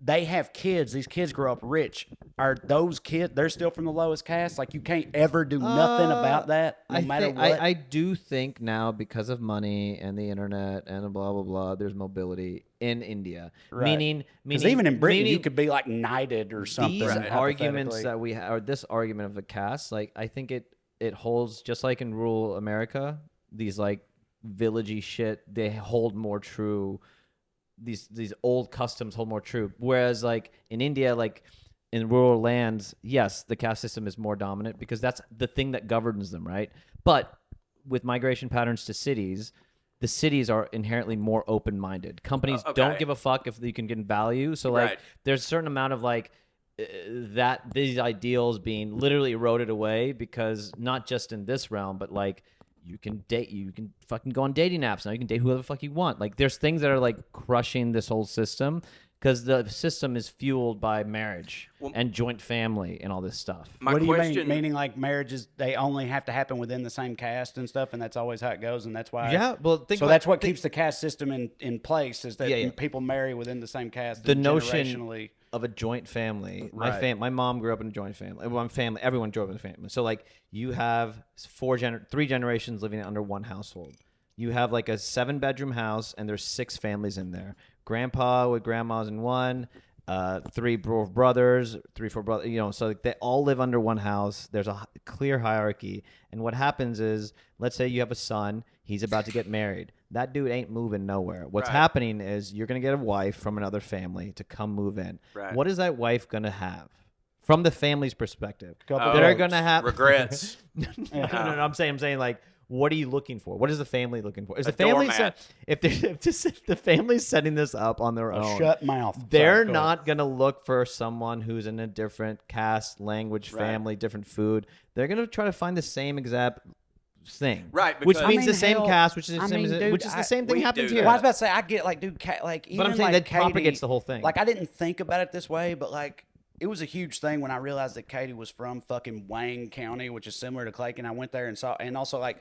They have kids. These kids grow up rich. Are those kids? They're still from the lowest caste. Like you can't ever do nothing about that, no matter think, what. I do think now because of money and the internet and blah blah blah, there's mobility in India. Right. Meaning, Because even in Britain, you meaning could be like knighted or something. these arguments hypothetically. that we have, or this argument of the caste, like I think it holds just like in rural America. These like villagey shit, they hold more true. These old customs hold more true. Whereas like in India, like in rural lands, yes, the caste system is more dominant because that's the thing that governs them, right? But with migration patterns to cities, the cities are inherently more open-minded. Companies Okay. don't give a fuck if you can get value. So like Right. there's a certain amount of like that these ideals being literally eroded away because not just in this realm, but like you can fucking go on dating apps now. You can date whoever the fuck you want. Like there's things that are like crushing this whole system because the system is fueled by marriage and joint family and all this stuff. What do you mean? Meaning like marriages, they only have to happen within the same caste and stuff, and that's always how it goes, and that's why. Yeah, well, that's what keeps the caste system in place is that people marry within the same caste. The notion of a joint family. Right. My mom grew up in a joint family. Everyone grew up in a family. So like you have 3 generations living under one household. You have like a 7-bedroom house, and there's 6 families in there. Grandpa with grandmas in one, 3 brothers, 4 brothers. You know, so like they all live under one house. There's a clear hierarchy, and what happens is, let's say you have a son. He's about to get married. That dude ain't moving nowhere. What's happening is you're going to get a wife from another family to come move in. Right. What is that wife going to have? From the family's perspective. They're going to have... regrets. no, I'm saying like, what are you looking for? What is the family looking for? Is the doormat. family... If the family's setting this up on their own... Shut mouth. They're not going to look for someone who's in a different caste, language, family, different food. They're going to try to find the same exact thing, right? Which means the same cast, which is the same thing happens here. Well, I was about to say, I get like, dude, like, even but I'm saying like that propagates the whole thing. Like, I didn't think about it this way, but like, it was a huge thing when I realized that Katie was from fucking Wayne County, which is similar to Clayton. I went there and saw, and also like,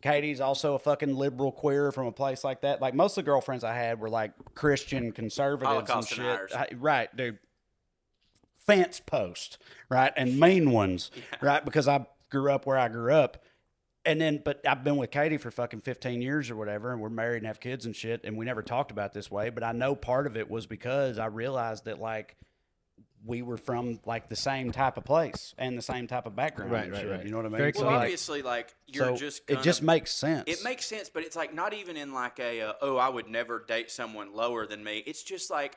Katie's also a fucking liberal queer from a place like that. Like, most of the girlfriends I had were like Christian conservatives and shit. Right, dude. Fence post, right, and mean ones, right, because I grew up where I grew up. And then, but I've been with Katie for fucking 15 years or whatever, and we're married and have kids and shit, and we never talked about this way, but I know part of it was because I realized that, like, we were from, like, the same type of place and the same type of background. Right. You know what I mean? Very well, obviously, like, you're just gonna, it just makes sense. It makes sense, but it's, like, not even in, like, a, I would never date someone lower than me. It's just, like...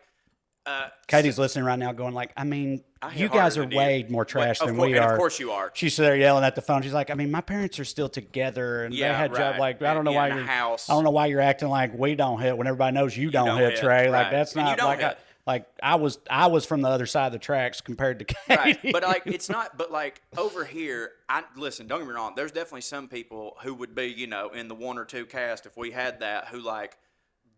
Katie's listening right now going like, I mean, you guys are way more trash than we and are. Of course you are. She's there yelling at the phone. She's like, I mean, my parents are still together and they had job like, I don't know why you're house. I don't know why you're acting like we don't hit when everybody knows you don't hit, Trey. Like that's and not like I was from the other side of the tracks compared to Katie. Right. But like it's not but like over here, listen, don't get me wrong, there's definitely some people who would be, you know, in the 1 or 2 caste if we had that, who like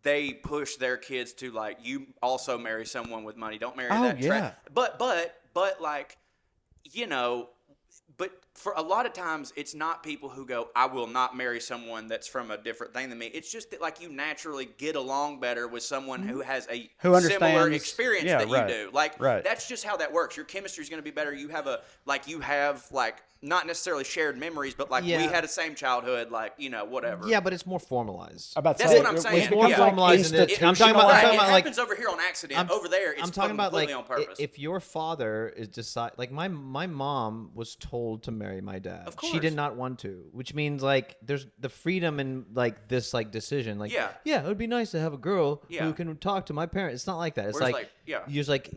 they push their kids to like, you also marry someone with money. Don't marry that. Yeah. But like, you know, but for a lot of times it's not people who go, I will not marry someone that's from a different thing than me. It's just that like you naturally get along better with someone who has a similar experience that you do. Like that's just how that works. Your chemistry is going to be better. You have not necessarily shared memories, but like we had the same childhood, like, you know, whatever. Yeah, but it's more formalized. That's what I'm saying. It's more formalized. I'm talking about it like happens over here on accident. Over there, it's I'm talking about like on purpose. If your father is like my mom was told to marry my dad. Of course. She did not want to, which means like there's the freedom in like this like decision. Like it would be nice to have a girl who can talk to my parents. It's not like that. It's you're just like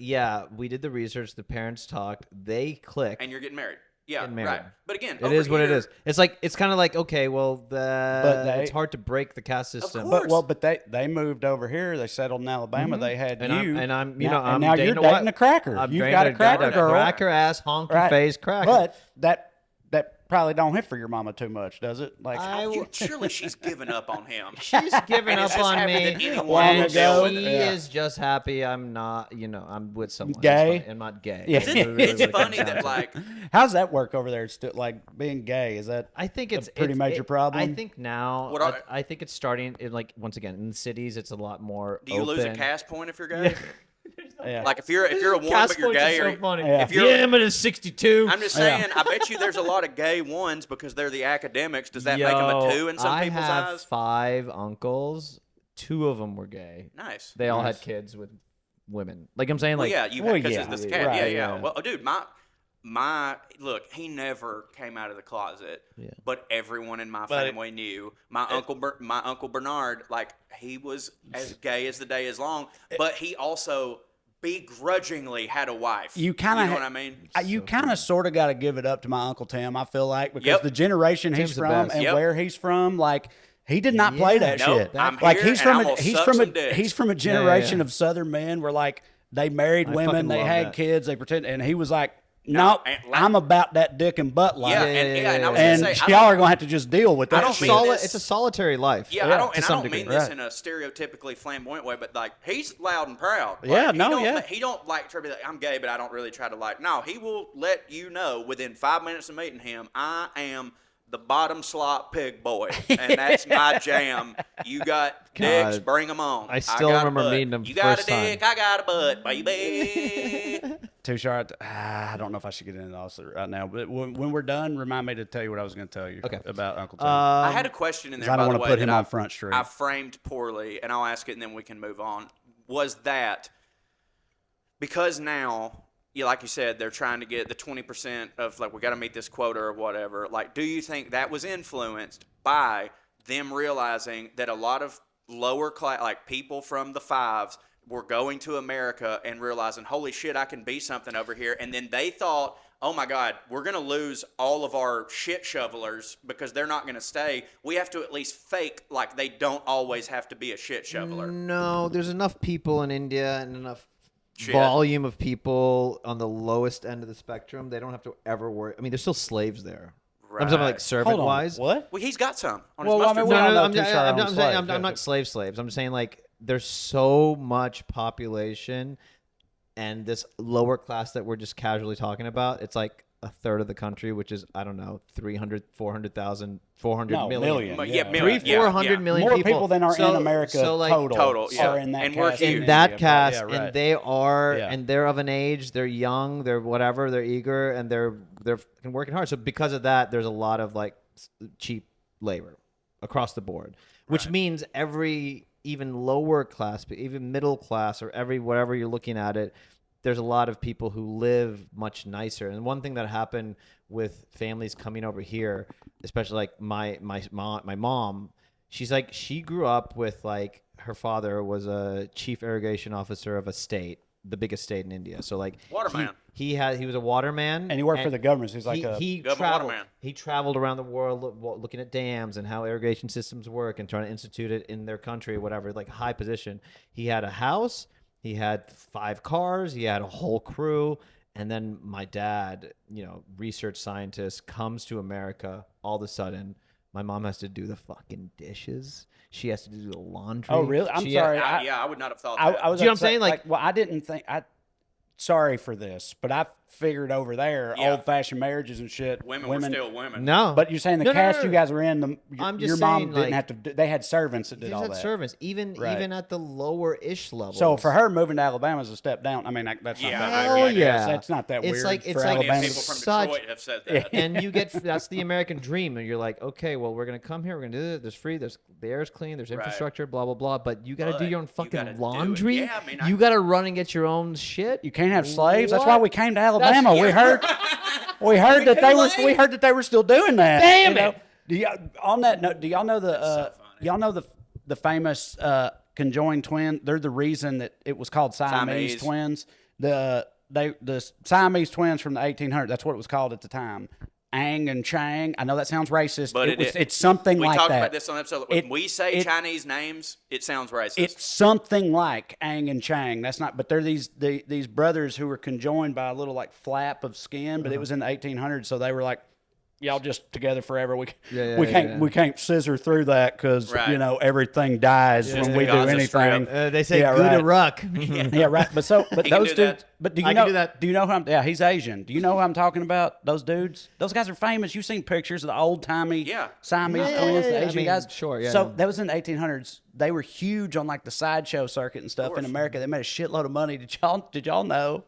we did the research. The parents talked. They click, and you're getting married. Yeah, right. But again, it is what it is. It's like it's kind of like okay, well, it's hard to break the caste system. But they moved over here. They settled in Alabama. They had I'm now you're dating a cracker. You've got a cracker girl, cracker ass, honky face cracker. But that probably don't hit for your mama too much, does it? Like surely she's given up on him. She's given up on me. And she is just happy I'm not, I'm with someone. Gay? I'm not gay. Yeah. It's funny that like, how's that work over there? Like being gay, is that? I think it's a pretty major problem. I think now, I think it's starting. Like once again, in the cities, it's a lot more. Do you lose a caste point if you're gay? Yeah. Like if you're a one but you're gay, or if you're I'm at a 62. I'm just saying, I bet you there's a lot of gay ones because they're the academics. Does that make them a 2 in some people's eyes? I have 5 uncles. 2 of them were gay. Nice. They all had kids with women. Like I'm saying, like because it's this cat. Yeah. Well, dude, my look, he never came out of the closet, but everyone in my family knew. My uncle Bernard, like he was as gay as the day is long, but he also begrudgingly had a wife. You know what I mean? You kind of sort of got to give it up to my Uncle Tim, I feel like, because the generation he's from and where he's from, like he did not play that shit. I'm like here he's from a generation of Southern men where like They married I women. fucking They love had that. kids. They pretend, and he was like, "No, and like- I'm about that dick and butt life." Yeah, and I was and gonna say, y'all are gonna have to just deal with that. don't shit. mean this- It's a solitary life. Yeah, Yeah, I don't, to and I some don't mean degree. this Right. in a stereotypically flamboyant way, but like he's loud and proud. Like, Yeah, he no, don't, yeah. He don't like try to be like, I'm gay, but I don't really try to like. No, he will let you know within 5 minutes of meeting him, I am the bottom slot pig boy, and that's my jam. You got dicks, God. bring them on. I still got a remember butt. meeting him You got first a dick, time. I got a butt, baby. Tushar, I don't know if I should get into this right now, but when we're done, remind me to tell you what I was going to tell you about Uncle Tim. I had a question in there. I don't by wanna the way, put him that on Front Street. I framed poorly, and I'll ask it, and then we can move on. Was that because now, like you said, they're trying to get the 20% of like we got to meet this quota or whatever? Like, do you think that was influenced by them realizing that a lot of lower class, like people from the fives, were going to America and realizing, holy shit, I can be something over here, and then they thought, oh my God, we're going to lose all of our shit shovelers because they're not going to stay. We have to at least fake like they don't always have to be a shit shoveler. No, there's enough people in India and enough Shit. volume of people on the lowest end of the spectrum. They don't have to ever worry. I mean, there's still slaves there. I'm talking like Right. servant wise. What? Well, he's got some on Well, his I mean, mustard. we all know I'm Tushar owns saying slaves, I'm not slaves. I'm saying like there's so much population and this lower class that we're just casually talking about. It's like a third of the country, which is, I don't know, 300, 400,000, 400 No, million. million. But Yeah. yeah, million. 400 million More people. people than are So- in America so, like, total yeah. are in that And we're caste. huge. in in that India, cast, but yeah, right. and they are, Yeah. and they're of an age, they're young, they're whatever, they're eager, and they're fucking working hard. So because of that, there's a lot of like cheap labor across the board, which means every even lower class, even middle class, or every whatever you're looking at it, there's a lot of people who live much nicer. And one thing that happened with families coming over here, especially like my mom, she's like, she grew up with like her father was a chief irrigation officer of a state, the biggest state in India. So like Waterman. he was a waterman, And he worked for the government. So he's like he Government traveled. waterman. He traveled around the world looking at dams and how irrigation systems work and trying to institute it in their country, whatever. Like high position. He had a house. He had 5 cars. He had a whole crew. And then my dad, research scientist, comes to America. All of a sudden, my mom has to do the fucking dishes. She has to do the laundry. Oh, really? I'm She- sorry. I would not have thought I that. was Do you know what I'm upset, saying? Like- well, I didn't think. Sorry for this, but I figured over there, Yeah. old-fashioned marriages and shit. women were still women. No. But you're saying the No, no, cast no, no. you guys were in, I'm just your mom saying, didn't like- have to. They had servants that did These all had that. servants, even Right. at the lower-ish level. So for her, moving to Alabama is a step down. I mean, that's Yeah, not I that agree. weird. Hell yeah. That's not that It's weird like- for it's like- Plenty of Alabama. people from Such- Detroit have said that. And you get that's the American dream, and you're like, okay, well, we're gonna come here, we're gonna do this. There's free, the air's clean, there's infrastructure, blah blah blah. But you gotta do But your own you gotta fucking do it. laundry. Yeah, I mean, you gotta run and get your own shit. You can't have slaves. That's What? why we came to Alabama. We heard that they were. We heard that they were still doing that. Damn you know? it. On that note, do y'all know the? so funny. Y'all know the famous conjoined twin? They're the reason that it was called Siamese Siamese. twins. The Siamese twins from the 1800s. That's what it was called at the time. Ang and Chang. I know that sounds racist, But it's something we like talked that. about this on the episode. When It- we say it- Chinese names, it sounds racist. It's something like Ang and Chang. That's not, but they're these brothers who were conjoined by a little like flap of skin. But it was in the 1800s, so they were like, y'all just together forever. We can't scissor through that because Right. everything dies when the we do Gaza anything. Strip. They say Yeah, Gouda right. Ruck. Yeah, right. But He can those do dudes. that. But do you I know? can do that. Do you know who I'm? Yeah, he's Asian. Do you know who I'm talking about? Those dudes. Those guys are famous. You've seen pictures of the old timey Siamese Yeah, twins, yeah, the yeah. I Asian mean, guys. sure, yeah. So that was in the 1800s. They were huge on like the sideshow circuit and stuff in America. They made a shitload of money. Did y'all know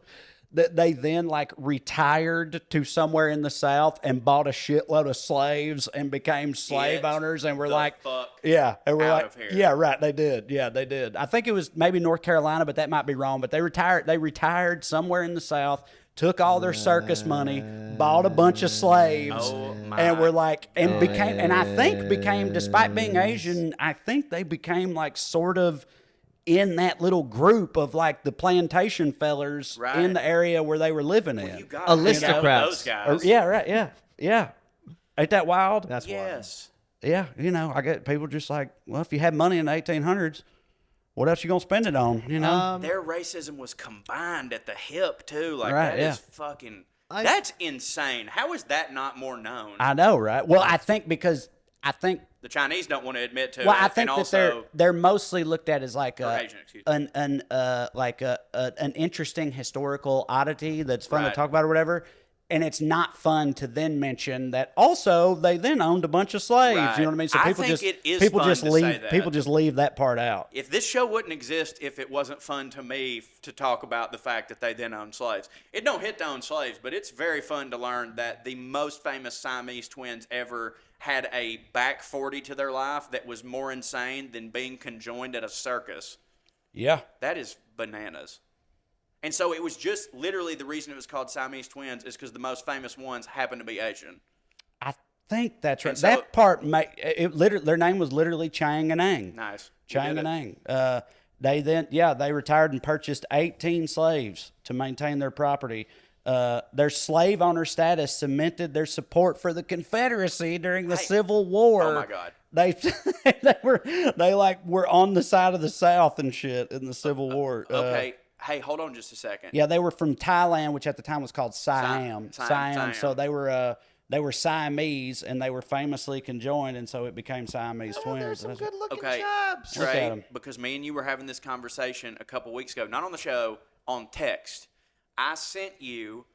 that they then like retired to somewhere in the South and bought a shitload of slaves and became slave Get owners and were the like, fuck yeah, and we're out like, of here. yeah, right, they did, yeah, they did. I think it was maybe North Carolina, but that might be wrong. But they retired somewhere in the South. Took all their circus money, bought a bunch of slaves, Oh, my. and were like, and became, and I think became, despite being Asian, I think they became like sort of in that little group of like the plantation fellers Right. in the area where they were living in. You gotta hang out with Aristocrats. those guys. Yeah, right, yeah. Ain't that wild? That's wild. Yes. Yeah, I get people just like, well, if you had money in the 1800s, What else you gonna spend it on? You know. Their racism was combined at the hip too. Like Right, that yeah. is fucking. That's insane. How is that not more known? I know, right? Well, I think because The Chinese don't want to admit to it. well, I think and that also, they're mostly looked at as like Asian, excuse me. an interesting historical oddity that's fun to Right. talk about or whatever. And it's not fun to then mention that also they then owned a bunch of slaves. Right. You know what I mean? So I people think just it is people fun just to leave say that. people just leave that part out. If this show wouldn't exist if it wasn't fun to me to talk about the fact that they then owned slaves. It don't hit to own slaves, but it's very fun to learn that the most famous Siamese twins ever had a back 40 to their life that was more insane than being conjoined at a circus. Yeah. That is bananas. And so it was just literally the reason it was called Siamese twins is because the most famous ones happen to be Asian. I think that's right. And so- That part their name was literally Chang and Ang. Nice. We Chang did and it. Ang. They retired and purchased 18 slaves to maintain their property. Their slave owner status cemented their support for the Confederacy during the Civil War. Oh my God. They were on the side of the South and shit in the Civil War. Okay. Hey, hold on just a second. Yeah, they were from Thailand, which at the time was called Siam. Siam. So they were Siamese, and they were famously conjoined, and so it became Siamese twins. Some good looking Okay, chaps. Look at Trey, 'em. because me and you were having this conversation a couple weeks ago, not on the show, on text. I sent you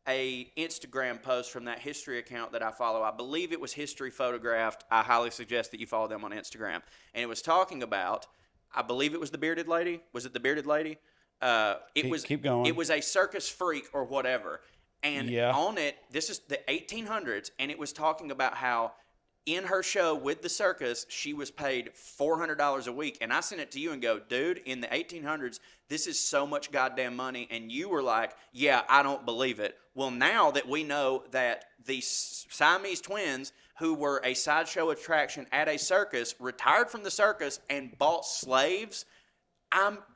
a Instagram post from that history account that I follow. I believe it was History Photographed. I highly suggest that you follow them on Instagram. And it was talking about, I believe it was the bearded lady. Was it the bearded lady? Keep going. It was a circus freak or whatever. And Yeah. on it, this is the 1800s, and it was talking about how in her show with the circus, she was paid $400 a week. And I sent it to you and go, dude, in the 1800s, this is so much goddamn money. And you were like, yeah, I don't believe it. Well, now that we know that the Siamese twins, who were a sideshow attraction at a circus, retired from the circus and bought slaves,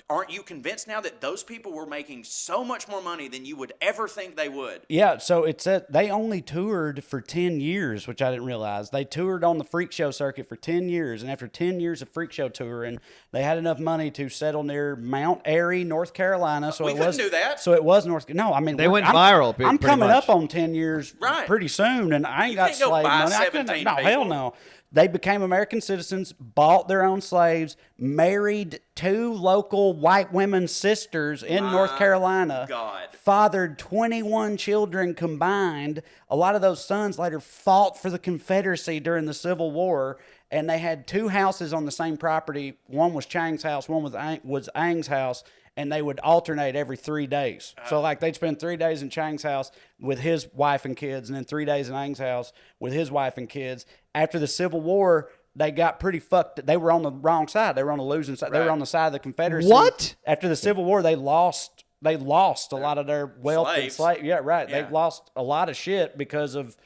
aren't you convinced now that those people were making so much more money than you would ever think they would? Yeah, so it said they only toured for 10 years, which I didn't realize. They toured on the freak show circuit for 10 years, and after 10 years of freak show touring, they had enough money to settle near Mount Airy, North Carolina. So We it couldn't was do that. So it was North. No, I mean They went viral I'm pretty coming much. up on 10 years Right. pretty soon, and I ain't You got can't go slave buy money. I couldn't. 17 No, hell people. no. They became American citizens, bought their own slaves, married 2 local white women's sisters in North Carolina. God. Fathered 21 children combined. A lot of those sons later fought for the Confederacy during the Civil War, and they had 2 houses on the same property. One was Chang's house, one was Ang's house, and they would alternate every 3 days. So like they'd spend 3 days in Chang's house with his wife and kids, and then 3 days in Ang's house with his wife and kids. After the Civil War, they got pretty fucked. They were on the wrong side. They were on the losing side. They were Right. on the side of the Confederacy. What? After the Civil War, they lost a lot of their wealth and Slaves. Yeah, right. Yeah. They lost a lot of shit because of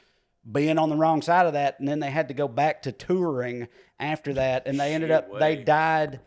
being on the wrong side of that, and then they had to go back to touring after that, and they ended up they died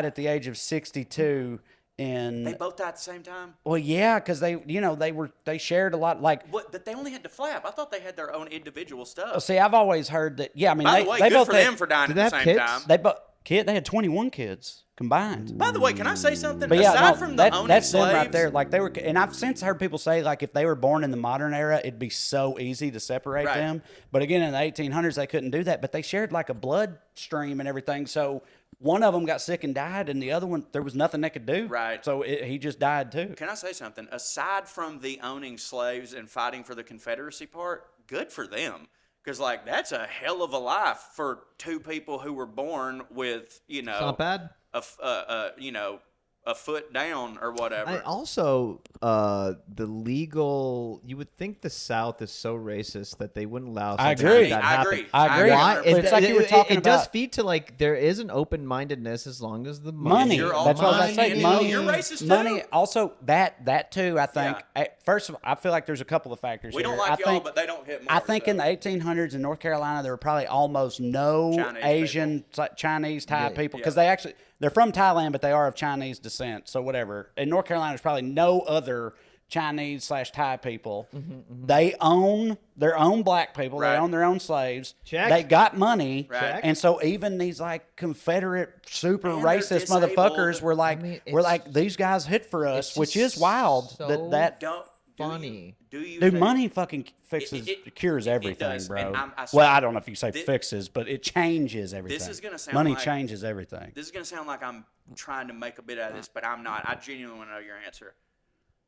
at the age of 62 in They both died at the same time? well, yeah, because they shared a lot. Like, What? That they only had to flap. I thought they had their own individual stuff. see, I've always heard that. Yeah, I mean, By they the way, they good both for had, them for dying Did at they the have same kids? time. they had 21 kids combined. By the way, can I say something? But yeah, Aside no, from the owning that's slaves, them right there. Like they were, and I've since heard people say like if they were born in the modern era, it'd be so easy to separate Right. them. But again, in the 1800s, they couldn't do that. But they shared like a blood stream and everything. So one of them got sick and died, and the other one there was nothing they could do. Right. So he just died too. Can I say something? Aside from the owning slaves and fighting for the Confederacy part, good for them. Because, like, that's a hell of a life for 2 people who were born with, It's not bad. a foot down or whatever. I also the legal. You would think the South is so racist that they wouldn't allow. I something agree. Like that I happen. agree. I agree. Why? But it's like you were talking it does about feed to like there is an open mindedness as long as the money. You're all That's what I was money, saying. and Money. you're racist too. Money. Also, that too. I think. Yeah. First of all, I feel like there's a couple of factors. We don't here. like I y'all, think, but they don't hit more. I think so. in the 1800s in North Carolina, there were probably almost no Chinese Asian, Chinese, Thai people because Yeah. they're from Thailand, but they are of Chinese descent. So whatever. In North Carolina, there's probably no other Chinese / Thai people. They own their own black people. Right. They own their own slaves. Check. They got money. Right. And so even these like Confederate super And they're racist disabled. motherfuckers were like, I mean, we're it's- like, these guys hit for us, it's which just is wild. so that Don't funny. Do you dude, think- money fucking fixes, cures everything, does, bro. and I Well, swear- I don't know if you say Thi- fixes, but it changes everything. is gonna sound money like- changes everything. This is gonna sound like I'm trying to make a bit out of this, but I'm not. I genuinely want to know your answer.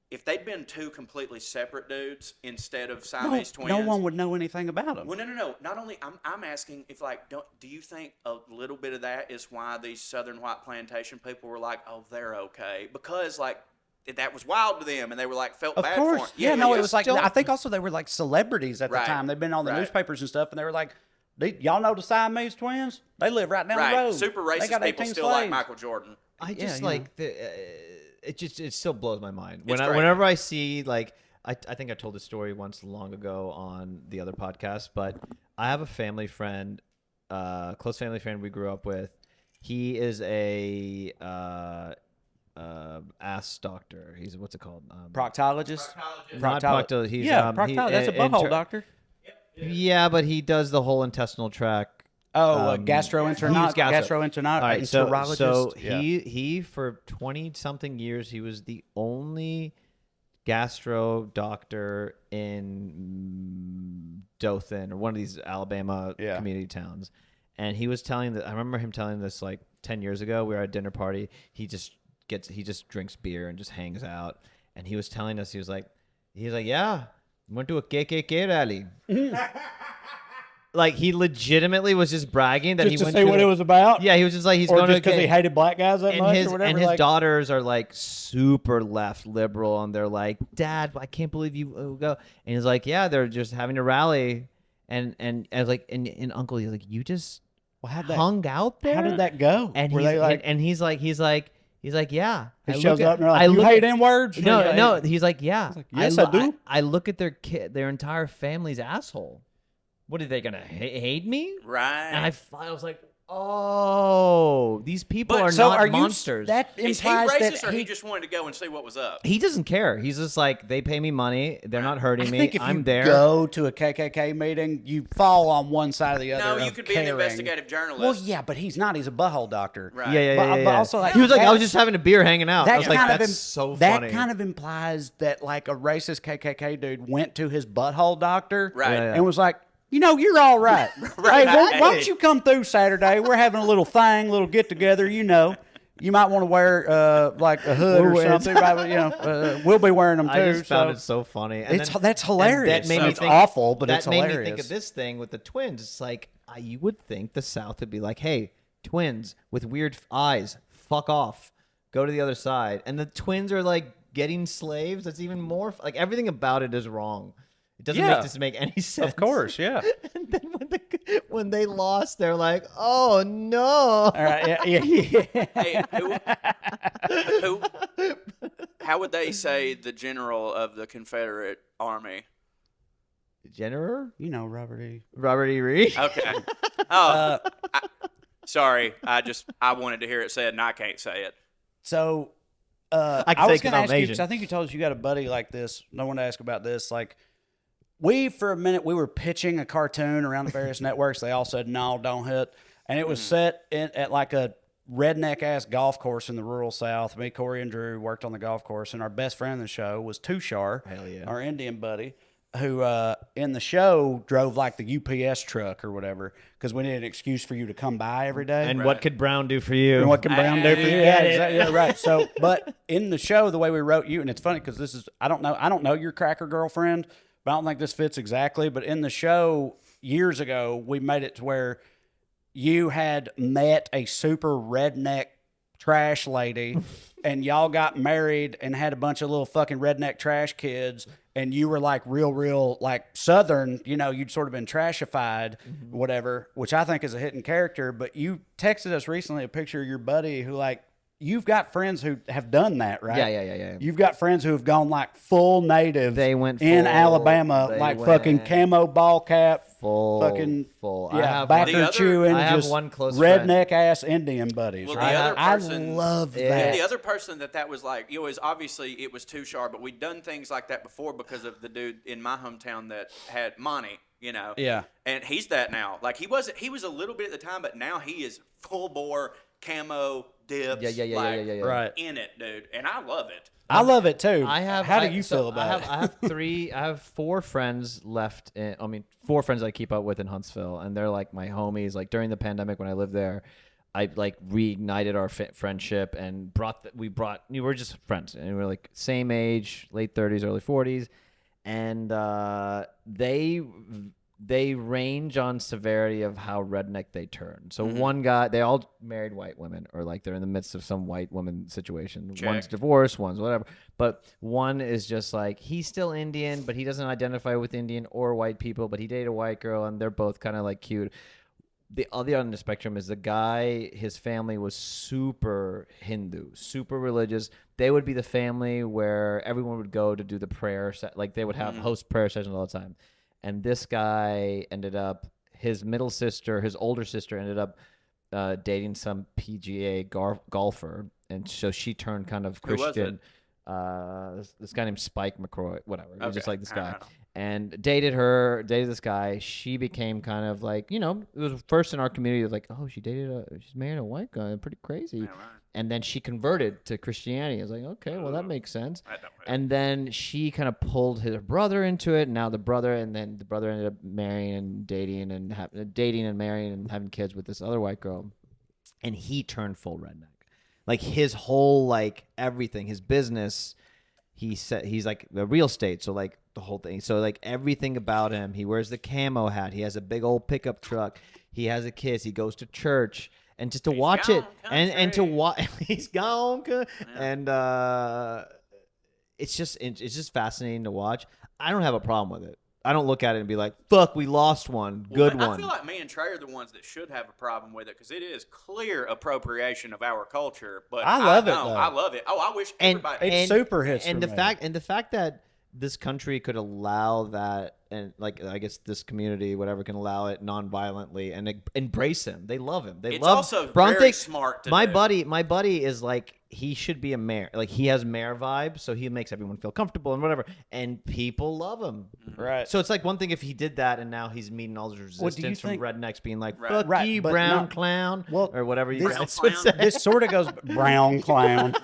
If they'd been two completely separate dudes instead of Siamese twins, No one would know anything about them. Well, no. Not only I'm asking if like, do you think a little bit of that is why these Southern white plantation people were like, oh, they're okay, because like that was wild to them, and they were like felt Of bad for course. them. Yeah, no, it was like, Still- I think also they were like celebrities at the Right. time. They've been on the Right. newspapers and stuff, and they were like, y'all know the Siamese twins? They live right down the right. road. Super They racist got people 18 still like slaves. Michael Jordan. I Yeah, just you like it still blows my mind It's great. whenever I see like I think I told this story once long ago on the other podcast, but I have a family friend, close family friend we grew up with. He is a ass doctor. He's what's it called? Proctologist? Not proctologist. He's, proctologist. That's a butthole doctor. Yeah, but he does the whole intestinal tract. Oh, He was gastroenterologist. All right, so Yeah. he for 20 something years he was the only gastro doctor in Dothan or one of these Alabama Yeah. community towns, and he was telling that I remember him telling this like 10 years ago. We were at a dinner party. He just drinks beer and just hangs out, and he was telling us he was like yeah, went to a KKK rally. Like he legitimately was just bragging that just he to went see to what it was about? Yeah, he was just like he's Or going just to because he hated black guys that much or whatever? and his like, daughters are like super left liberal, and they're like, Dad, I can't believe you go. And he's like, yeah, they're just having a rally, and I was like, and Uncle, he's like, you just how'd that- hung out there. how did that go? And Were he's they like, and he's like, yeah. he I shows look up and they're like, you hate N-words? No. He's like, yeah. yes, I do. I look at their entire family's asshole. What are they gonna hate me? Right. And I was like, oh, these people But- are So not are you, monsters. that Is he implies racist, that or he just wanted to go and see what was up? He doesn't care. He's just like, they pay me money. They're not hurting I me. think if I'm you there. go to a KKK meeting, you fall on one side or the other. No, you of could be an caring. investigative journalist. Well, yeah, but he's not. He's a butthole doctor. Right. Yeah. But also, like, he was like, I that- was just having a beer, hanging out. I That was like, kind of that's so that funny. kind of implies that like a racist KKK dude went to his butthole doctor, Right. Yeah. and was like, you're all right. Right. Hey, why don't you come through Saturday? We're having a little thing, little get together. You might want to wear like a hood or something. Right? We'll be wearing them too. I just found so. it so funny. And That's hilarious. That made me It's think, awful, but that it's made hilarious. me think of this thing with the twins. It's like you would think the South would be like, hey, twins with weird eyes, fuck off, go to the other side. And the twins are like getting slaves. That's even more like everything about it is wrong. It doesn't Yeah. make this make any sense. Of course, yeah. And then when they lost, they're like, oh no. All right, yeah. Hey, who, how would they say the general of the Confederate Army? General Robert E. Robert E. Reed. Okay. Oh, sorry. I wanted to hear it said, and I can't say it. So I can I say was 'cause going to I'm ask you, Asian. because I think you told us you got a buddy like this. I want to ask about this. Like, for a minute, we were pitching a cartoon around the various networks. They all said, no, don't hit. And it was set at like a redneck-ass golf course in the rural South. Me, Corey, and Drew worked on the golf course. And our best friend in the show was Tushar, Hell yeah. our Indian buddy, who in the show drove like the UPS truck or whatever, because we needed an excuse for you to come by every day. And what could Brown do for you? And what can Brown do for you? Hey. Yeah, exactly. Yeah, right. So, but in the show, the way we wrote you, and it's funny because this is I don't know your cracker girlfriend, but I don't think this fits exactly. But in the show years ago, we made it to where you had met a super redneck trash lady, and y'all got married and had a bunch of little fucking redneck trash kids. And you were like real like Southern, you'd sort of been trashified, whatever, which I think is a hidden character. But you texted us recently a picture of your buddy who like you've got friends who have done that, right? Yeah. You've got friends who have gone like full native. They went in full- Alabama, they like went fucking camo ball cap, full, fucking full. yeah, The backer other- chewing, I have just one close friend. redneck ass Indian buddies. Well, the right? other I person- love Yeah. that. The other person that was like, you know, is obviously it was Tushar, but we'd done things like that before because of the dude in my hometown that had Monty, you know. Yeah. And he's that now. Like he was a little bit at the time, but now he is full bore camo dips. Yeah. Right. In it, dude. And I love it. I love it too. I have. How do you feel I about have, it? I have 4 friends left. Four friends I keep up with in Huntsville, and they're like my homies. Like during the pandemic when I lived there, I like reignited our friendship and we were just friends, and we were like same age, late 30s, early 40s, and they range on severity of how redneck they turn. So one guy, they all married white women, or like they're in the midst of some white woman situation. Check. One's divorced, one's whatever. But one is just like, he's still Indian, but he doesn't identify with Indian or white people, but he dated a white girl, and they're both kind of like cute. The other end of the spectrum is the guy, his family was super Hindu, super religious. They would be the family where everyone would go to do the prayer, like they would have host prayer sessions all the time. And this guy ended up, his older sister ended up dating some PGA golfer. And so she turned kind of Who was Christian. This guy named Spike McCroy, whatever. He was just Okay. like this I guy. don't know. And dated this guy. She became kind of like, it was first in our community, like, oh, she's married a white guy. Pretty crazy. Yeah, right. And then she converted to Christianity. I was like, okay, well, that makes sense. I don't- And then she kind of pulled her brother into it. And now the brother ended up marrying and dating and marrying and having kids with this other white girl. And he turned full redneck. Like his whole, like everything, his business, he's like the real estate. So like the whole thing. So like everything about him, he wears the camo hat. He has a big old pickup truck. He has a kids. He goes to church. And just to watch it, gone, and to country. watch, he's gone, and it's just fascinating to watch. I don't have a problem with it. I don't look at it and be like, "Fuck, we lost one, good I one." feel like me and Trey are the ones that should have a problem with it because it is clear appropriation of our culture. But I love it, don't. though. I love it. Oh, I wish And everybody. It's super hits and for the me. fact that this country could allow that, and like I guess this community, whatever, can allow it non-violently and embrace him. They love him. They It's love also Bronte. very smart to my do. buddy is like, he should be a mayor. Like he has mayor vibes, so he makes everyone feel comfortable and whatever. And people love him. Right. So it's like one thing if he did that, and now he's meeting all this Well, do you resistance from think- rednecks being like, Right. "Fuck Right, you, but brown no- clown," well, or whatever you this- guys Brown would clown. say. This sort of goes brown clown.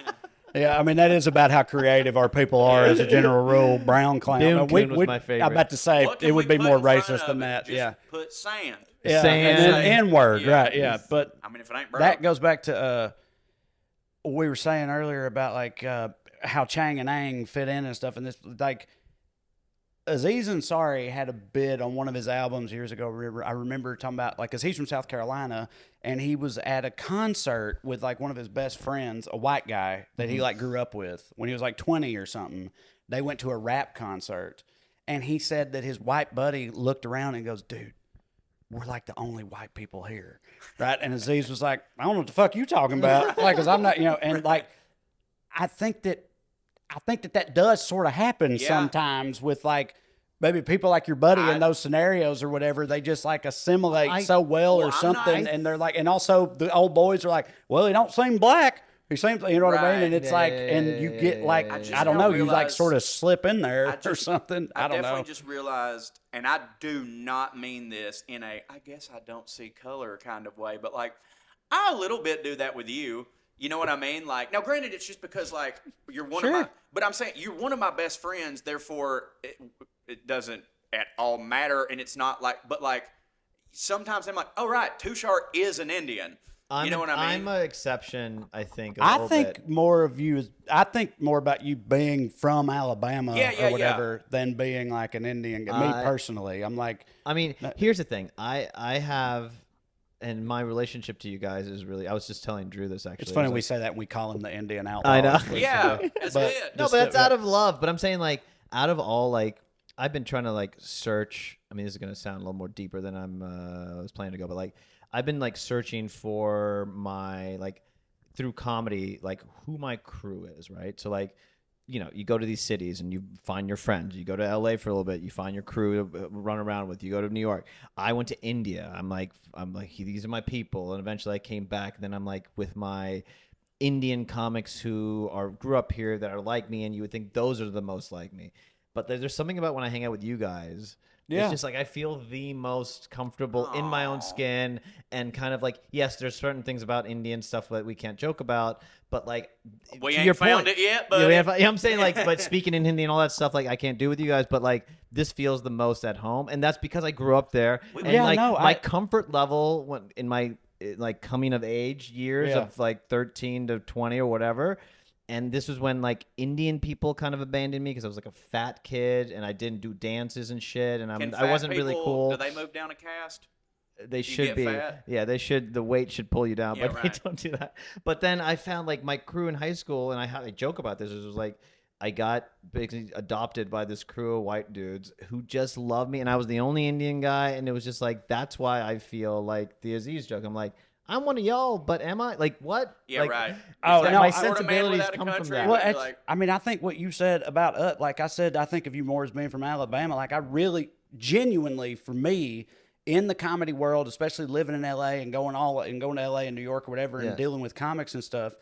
Yeah, I mean that is about how creative our people are as a general rule. Brown clown. Boom Coon was my favorite. I'm about to say What can it would we be put more in front racist of than it? that. Just Yeah, put sand. yeah, Sand. and then N-word, Yeah. right? Yeah, but I mean, if it ain't broke, that goes back to what we were saying earlier about like how Chang and Ang fit in and stuff. And this, like, Aziz Ansari had a bid on one of his albums years ago. I remember talking about, like, because he's from South Carolina, and he was at a concert with like one of his best friends, a white guy that he like grew up with when he was like 20 or something. They went to a rap concert, and he said that his white buddy looked around and goes, "Dude, we're like the only white people here," right? And Aziz was like, "I don't know what the fuck you talking about," like, because I'm not, and like, I think that does sort of happen Yeah. sometimes with like maybe people like your buddy I- in those scenarios or whatever. They just like assimilate so well, or I'm something, not- and they're like, and also the old boys are like, "Well, he don't seem black. He seems," you know what I mean? Right. And it's like, and you get like, I just I don't now know, you like realized- sort of slip in there I or just- something. I don't definitely know. just realized, and I do not mean this in a I guess I don't see color kind of way, but like I a little bit do that with you. You know what I mean? Like, now granted, it's just because like you're one of Sure. my, but I'm saying you're one of my best friends, therefore it doesn't at all matter, and it's not like, but like sometimes I'm like, oh right, Tushar is an Indian. You know what I mean? I'm an exception, I think. I think more of you is. I think more about you being from Alabama Yeah, or whatever than being like an Indian. Me personally, I'm like, I mean, here's the thing. I have, and my relationship to you guys is really. I was just telling Drew this actually. it's funny I was we like, say that and we call him the Indian Outlaw. I know. Yeah, that's But- it. No, Just but that's that- out of love. But I'm saying like out of all like I've been trying to like search. I mean, this is gonna sound a little more deeper than I was planning to go, but like I've been like searching for my like through comedy, like who my crew is, right? So like, you know, you go to these cities and you find your friends. You go to LA for a little bit, you find your crew to run around with. You go to New York. I went to India. I'm like, these are my people. And eventually I came back. And then I'm like with my Indian comics who grew up here that are like me, and you would think those are the most like me. But there's something about when I hang out with you guys. Yeah. It's just like I feel the most comfortable in my own skin, and kind of like, yes, there's certain things about Indian stuff that we can't joke about, but like We to ain't your found point, it yet, yeah, buddy. I'm saying like, but speaking in Hindi and all that stuff, like I can't do with you guys, but like this feels the most at home, and that's because I grew up there. And Yeah, like no, my comfort level when in my like coming of age years Yeah. of like 13 to 20 or whatever. And this was when like Indian people kind of abandoned me because I was like a fat kid and I didn't do dances and shit, and Can I fat wasn't really people- cool. Do they move down a caste? They you should get be. fat? Yeah, they should. The weight should pull you down, Yeah, but right. they don't do that. But then I found like my crew in high school, and I joke about this. It was like I got basically adopted by this crew of white dudes who just loved me, and I was the only Indian guy, and it was just like that's why I feel like the Aziz joke. I'm like, I'm one of y'all, but am I? Like what? Yeah, like, right. Oh, It's no, my I- sort of man sensibilities without a come from country, that. Well, but it's, like, I mean, I think what you said about like I said, I think of you more as being from Alabama. Like I really, genuinely, for me, in the comedy world, especially living in LA and going to LA and New York or whatever, Yeah. and dealing with comics and stuff.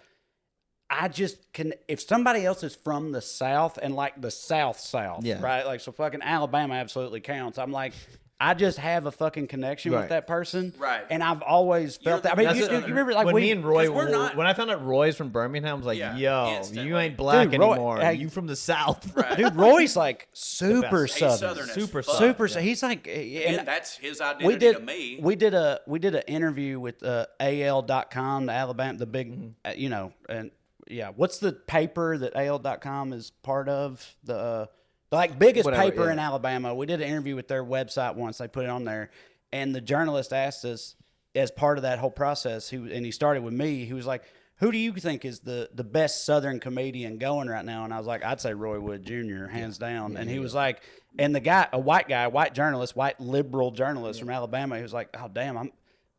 I just can, if somebody else is from the South and like the South, Yeah. right? Like, so fucking Alabama absolutely counts. I'm like, I just have a fucking connection with Right. that person. Right. And I've always You're felt the that. I mean, best you Southerner. remember like when we, me and Roy, 'cause we're not- when I found out Roy's from Birmingham, I was like, Yeah, yo, instantly. you ain't black Dude, Roy- anymore. hey, you from the South. Right. dude, Roy's like super best. He's Southern. Southern as Super fuck. Super. Yeah. He's like, And and that's his identity we did. to me. We did an interview with AL.com, the Alabama, the big, you know, and yeah. What's the paper that AL.com is part of? The like biggest Whatever, paper yeah. in Alabama. We did an interview with their website once. They put it on there, and the journalist asked us as part of that whole process. He started with me. He was like, "Who do you think is the best Southern comedian going right now?" And I was like, "I'd say Roy Wood Jr. hands down." And he was like, and the guy, a white journalist, white liberal journalist from Alabama, he was like, "Oh damn,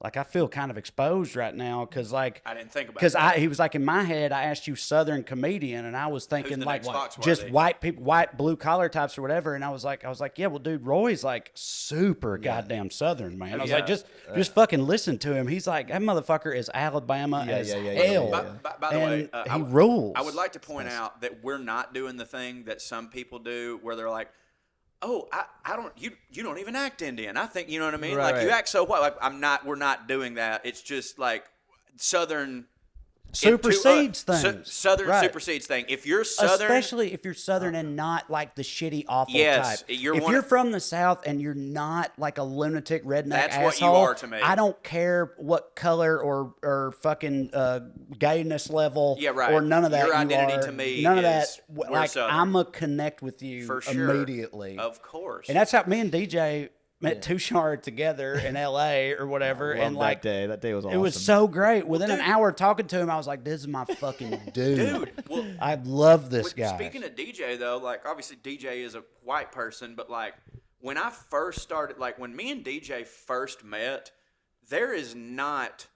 I feel kind of exposed right now because like I didn't think about because that. he was like in my head I asked you Southern comedian and I was thinking the like next Foxworthy? just white people, white blue collar types or whatever, and I was like yeah, well dude, Roy's like super goddamn Southern, man. I was like just fucking listen to him. He's like that motherfucker is Alabama as hell. By the way, he rules. I would like to point out that we're not doing the thing that some people do where they're like, "Oh, I don't you don't even act Indian." I think you know what I mean. Right, like you right. act so white. Like we're not doing that. It's just like Southern supersedes things. Southern Right. supersedes thing. If you're Southern, Especially if you're Southern and not like the shitty, awful Yes, type. you're if one you're of- from the South and you're not like a lunatic redneck That's asshole, what you are to me. I don't care what color or fucking gayness level Yeah, right. or none of that. Your you identity are. to me none of that. is we're Like Southern. I'm gonna connect with you for sure, immediately. Of course. And that's how me and DJ met Tushar together in LA or whatever. Love and like that day was awesome. it was so great. Within an dude- hour talking to him, I was like, "This is my fucking dude. Dude, well, I love this guy." Speaking of DJ though, like obviously DJ is a white person, but like when I first started, like when me and DJ first met, there is not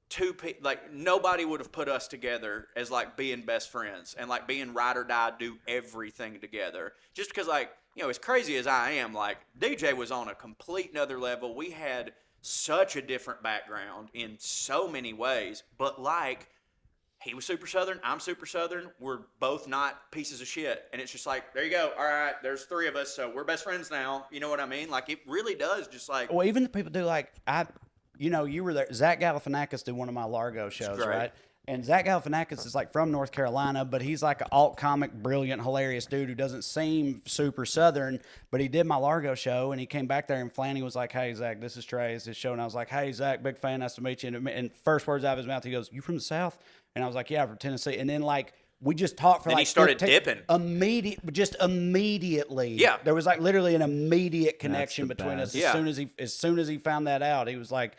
two people, like nobody would have put us together as like being best friends and like being ride or die, do everything together. Just because like, you know, as crazy as I am, like DJ was on a complete nother level. We had such a different background in so many ways, but like he was super Southern, I'm super Southern. We're both not pieces of shit. And it's just like, there you go. All right, there's three of us, so we're best friends now. You know what I mean? Like, it really does just like, Well, even the people do like you were there. Zach Galifianakis did one of my Largo shows, great. right? And Zach Galifianakis is like from North Carolina, but he's like an alt comic, brilliant, hilarious dude who doesn't seem super Southern. But he did my Largo show, and he came back there, and Flanny was like, "Hey, Zach, this is Trey. It's his show." And I was like, "Hey, Zach, big fan. Nice to meet you." And first words out of his mouth, he goes, "You from the South?" And I was like, "Yeah, from Tennessee." And then like we just talked for Then like he started 15 dipping. immediately. Yeah. There was like literally an immediate connection the between us best. Yeah. as soon as he found that out. He was like,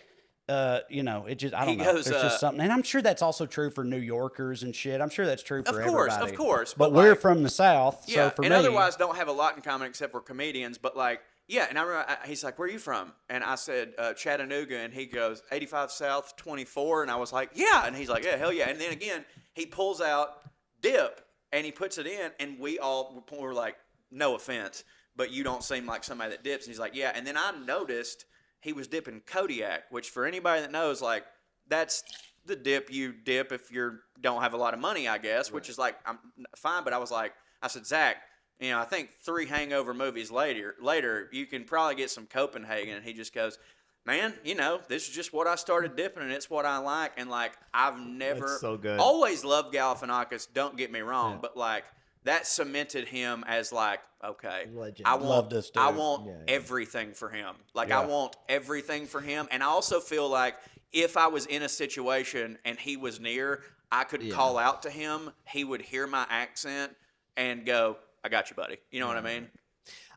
it just I don't He know. goes, There's just something, and I'm sure that's also true for New Yorkers and shit. I'm sure that's true for everybody. Of course. But we're like, from the South, yeah, so for and me, otherwise don't have a lot in common except for comedians. But like, Yeah, and I remember he's like, "Where are you from?" And I said, "Chattanooga," and he goes, "85 South, 24," and I was like, "Yeah," and he's like, "Yeah, hell yeah!" And then again, he pulls out dip and he puts it in, and we all were like, "No offense, but you don't seem like somebody that dips." And he's like, "Yeah," and then I noticed he was dipping Kodiak, which for anybody that knows, like that's the dip you dip if you don't have a lot of money, I guess, which is like I'm fine. But I said, "Zach, you know, I think 3 hangover movies later, you can probably get some Copenhagen." And he just goes, "Man, you know, this is just what I started dipping, and it's what I like." And like, I've never That's so good. always loved Galifianakis. Don't get me wrong, but like that cemented him as like, okay, Legend. I Love this dude. I want Yeah. everything for him. Like I want everything for him, and I also feel like if I was in a situation and he was near, I could call out to him. He would hear my accent and go, "I got you, buddy." You know what I mean?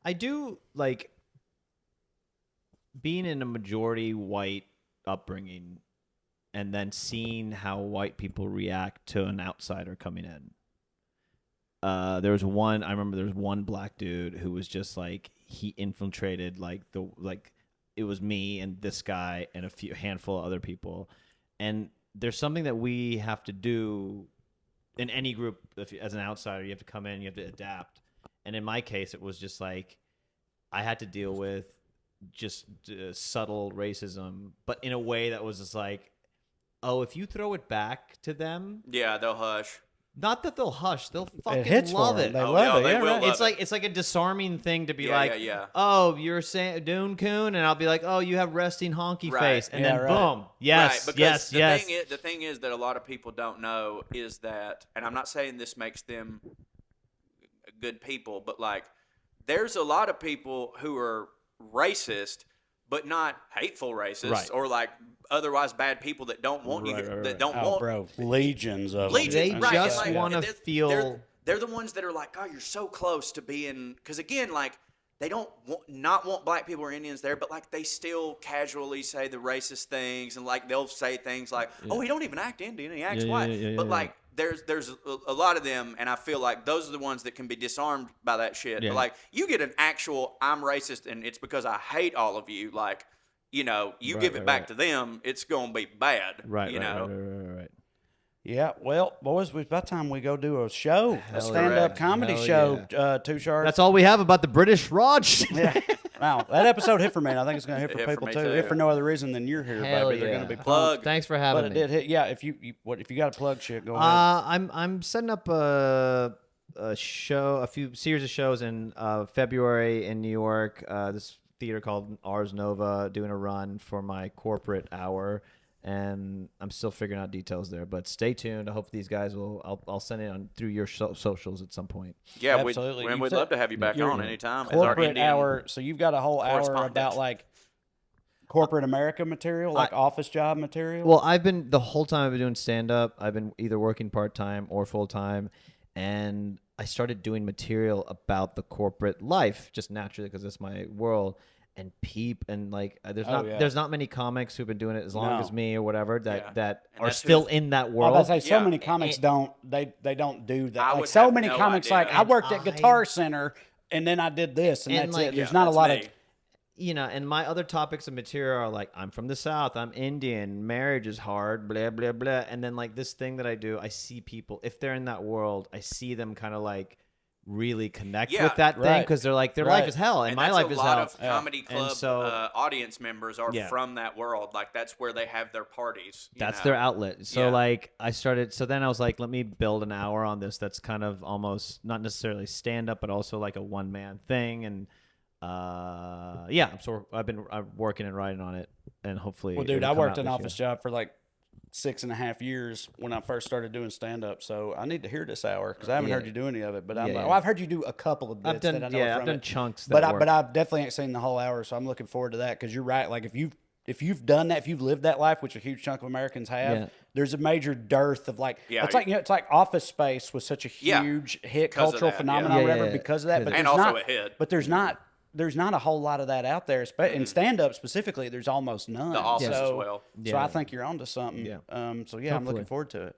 I do like being in a majority white upbringing and then seeing how white people react to an outsider coming in. I remember there was one black dude who was just like, he infiltrated it was me and this guy and a handful of other people. And there's something that we have to do in any group. As an outsider, you have to come in, you have to adapt. And in my case, it was just like, I had to deal with just subtle racism, but in a way that was just like, oh, if you throw it back to them, Yeah, they'll hush. not that they'll hush, they'll It fucking hits love for 'em. it. They Oh, love yeah, it. they Yeah, will right. love It's like a disarming thing to be Yeah, like, yeah. oh, you're saying Dune Coon, and I'll be like, oh, you have resting honky Right. face, and Yeah, then right. boom, yes, Right, yes, yes. The thing is that a lot of people don't know is that, and I'm not saying this makes them good people, but like, there's a lot of people who are racist, but not hateful racists Right. or like otherwise bad people that don't want you, that don't Oh, want bro, legions of legions, They them. right? just And, like, wanna they're- feel- They're the ones that are like, oh, you're so close to being, because again, like they don't not want black people or Indians there, but like they still casually say the racist things, and like they'll say things like, oh, he don't even act Indian, he acts white. But like there's a lot of them, and I feel like those are the ones that can be disarmed by that shit. Yeah. But like you get an actual, I'm racist, and it's because I hate all of you. Like, you know, you give it back to them, it's gonna be bad. Right, you right, know. right. Yeah, well, boys, it's about time we go do a show, a Hell stand-up yeah. comedy Hell show. yeah. Tushar. That's all we have about the British Raj. Yeah. Wow, that episode hit for me, and I think it's going to hit It for hit for people me too. too. If for no other reason than you're here, Hell baby, they're yeah. going to be Plug. pumped. Thanks for But having it me. did hit. Yeah, if you got to plug shit, go ahead. I'm setting up a series of shows in February in New York. This theater called Ars Nova, doing a run for my corporate hour, and I'm still figuring out details there. But stay tuned. I hope these guys will. I'll send it on through your socials at some point. Yeah, Absolutely. We'd You said- love to have you back You're- on anytime. As our Corporate Indian hour. So you've got a whole hour correspondent. about like corporate America material, like office job material. Well, the whole time I've been doing stand up, I've been either working part time or full time, and I started doing material about the corporate life just naturally because it's my world. And there's not many comics who've been doing it as long No. as me or whatever that And are that's still who- in that I world. was about to say, so Yeah. many comics don't do that. I Like would so have many no comics, idea. like I worked at And Guitar Center and then I did this, and And, that's like- it. There's Yeah, not a that's lot me. You know, and my other topics of material are like, I'm from the South, I'm Indian, marriage is hard, blah, blah, blah. And then, like, this thing that I do, I see people, if they're in that world, I see them kind of like really connect Yeah, with that thing right. because they're like, their Right. life is hell, and my that's life a is lot hell. of comedy And club so- audience members are Yeah. from that world. Like that's where they have their parties. you That's know? their outlet. So Yeah. like so then I was like, let me build an hour on this that's kind of almost not necessarily stand up, but also like a one man thing. And I'm working and writing on it, and hopefully. Well, dude, it'll I come worked out an this office year. job for like 6.5 years when I first started doing stand up. So I need to hear this hour because I haven't Yeah. heard you do any of it. But I'm Yeah, like, yeah. well, I've heard you do a couple of bits. I've done that I know from I've done it. chunks. But that work. I definitely ain't seen the whole hour, so I'm looking forward to that because you're right. Like if you've done that, if you've lived that life, which a huge chunk of Americans have, Yeah. there's a major dearth of like. Yeah, it's like it's like Office Space was such a Yeah, huge hit because of cultural that, yeah. phenomenon, Yeah, or whatever, yeah, because of that. because But And there's also not, it hit. But there's not a whole lot of that out there. In stand up specifically, there's almost none. The office so, as well. So I think you're onto something. Yeah. So yeah, I'm looking Hopefully. forward to it.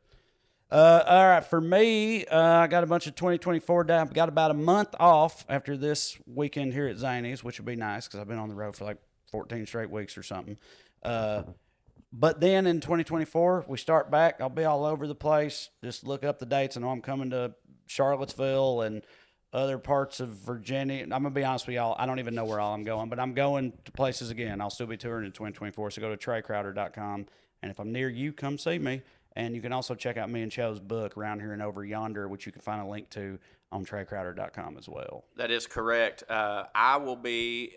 All right, for me, I got a bunch of 2024 down. Got about a month off after this weekend here at Zany's, which would be nice because I've been on the road for like 14 straight weeks or something. But then in 2024, we start back. I'll be all over the place. Just look up the dates. I know I'm coming to Charlottesville and other parts of Virginia. I'm going to be honest with y'all. I don't even know where all I'm going, but I'm going to places again. I'll still be touring in 2024. So go to TreyCrowder.com. And if I'm near you, come see me. And you can also check out me and Cho's book, Around Here and Over Yonder, which you can find a link to on TreyCrowder.com as well. That is correct. I will be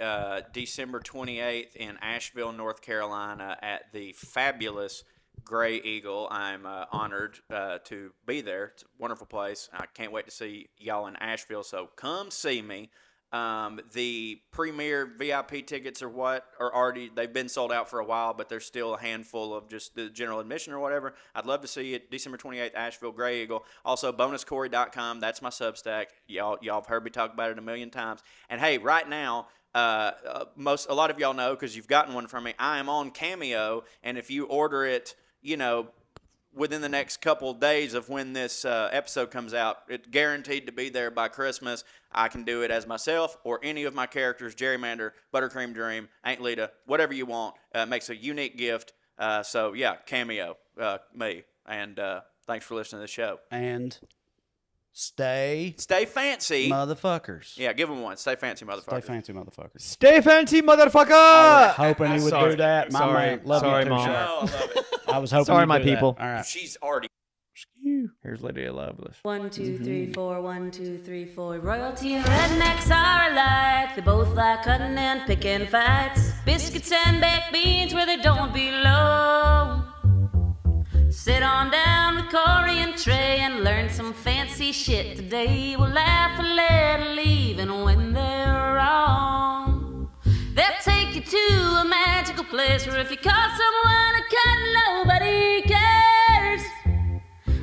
December 28th in Asheville, North Carolina at the fabulous Gray Eagle. I'm honored to be there. It's a wonderful place. I can't wait to see y'all in Asheville, so come see me. The premier VIP tickets are already, they've been sold out for a while, but there's still a handful of just the general admission or whatever. I'd love to see it December 28th, Asheville, Gray Eagle. Also, bonuscorey.com. That's my Substack. Y'all have heard me talk about it a million times. And hey, right now, a lot of y'all know because you've gotten one from me. I am on Cameo, and if you order it, within the next couple of days of when this episode comes out, it's guaranteed to be there by Christmas. I can do it as myself or any of my characters, Gerrymander, Buttercream Dream, Aunt Lita, whatever you want. It makes a unique gift. So, yeah, Cameo, me. And thanks for listening to the show. And stay fancy. Motherfuckers. Yeah, give them one. Stay fancy, motherfuckers. Stay fancy, motherfuckers. Stay fancy, motherfucker! I was hoping he would Sorry. do that. My Sorry. man, love Sorry, you too, Mom. Shark. Oh, I love it. I was hoping. Sorry, you'd my do that. people. All right. She's already. Here's Lydia Lovelace. 1, 2, 3, 4, 1, 2, 3, 4. Royalty and rednecks are alike. They both like cutting and picking fights. Biscuits and baked beans where they don't belong. Sit on down with Corey and Trey and learn some fancy shit today. We'll laugh a little even when they're wrong. They'll take you to a magical place where if you call someone a cunt, nobody cares.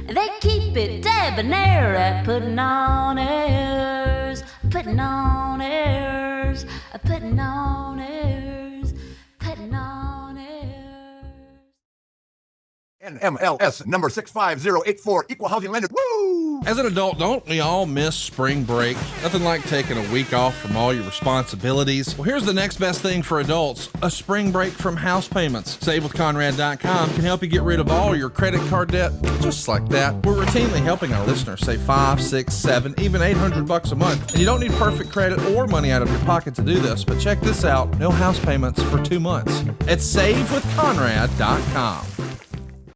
They keep it debonair at putting on airs, putting on airs, putting on airs, putting on airs. NMLS number 65084, equal housing lender. Woo! As an adult, don't we all miss spring break? Nothing like taking a week off from all your responsibilities. Well, here's the next best thing for adults, a spring break from house payments. SaveWithConrad.com can help you get rid of all your credit card debt, just like that. We're routinely helping our listeners save $500, $600, $700, even $800 a month. And you don't need perfect credit or money out of your pocket to do this, but check this out, no house payments for 2 months at SaveWithConrad.com.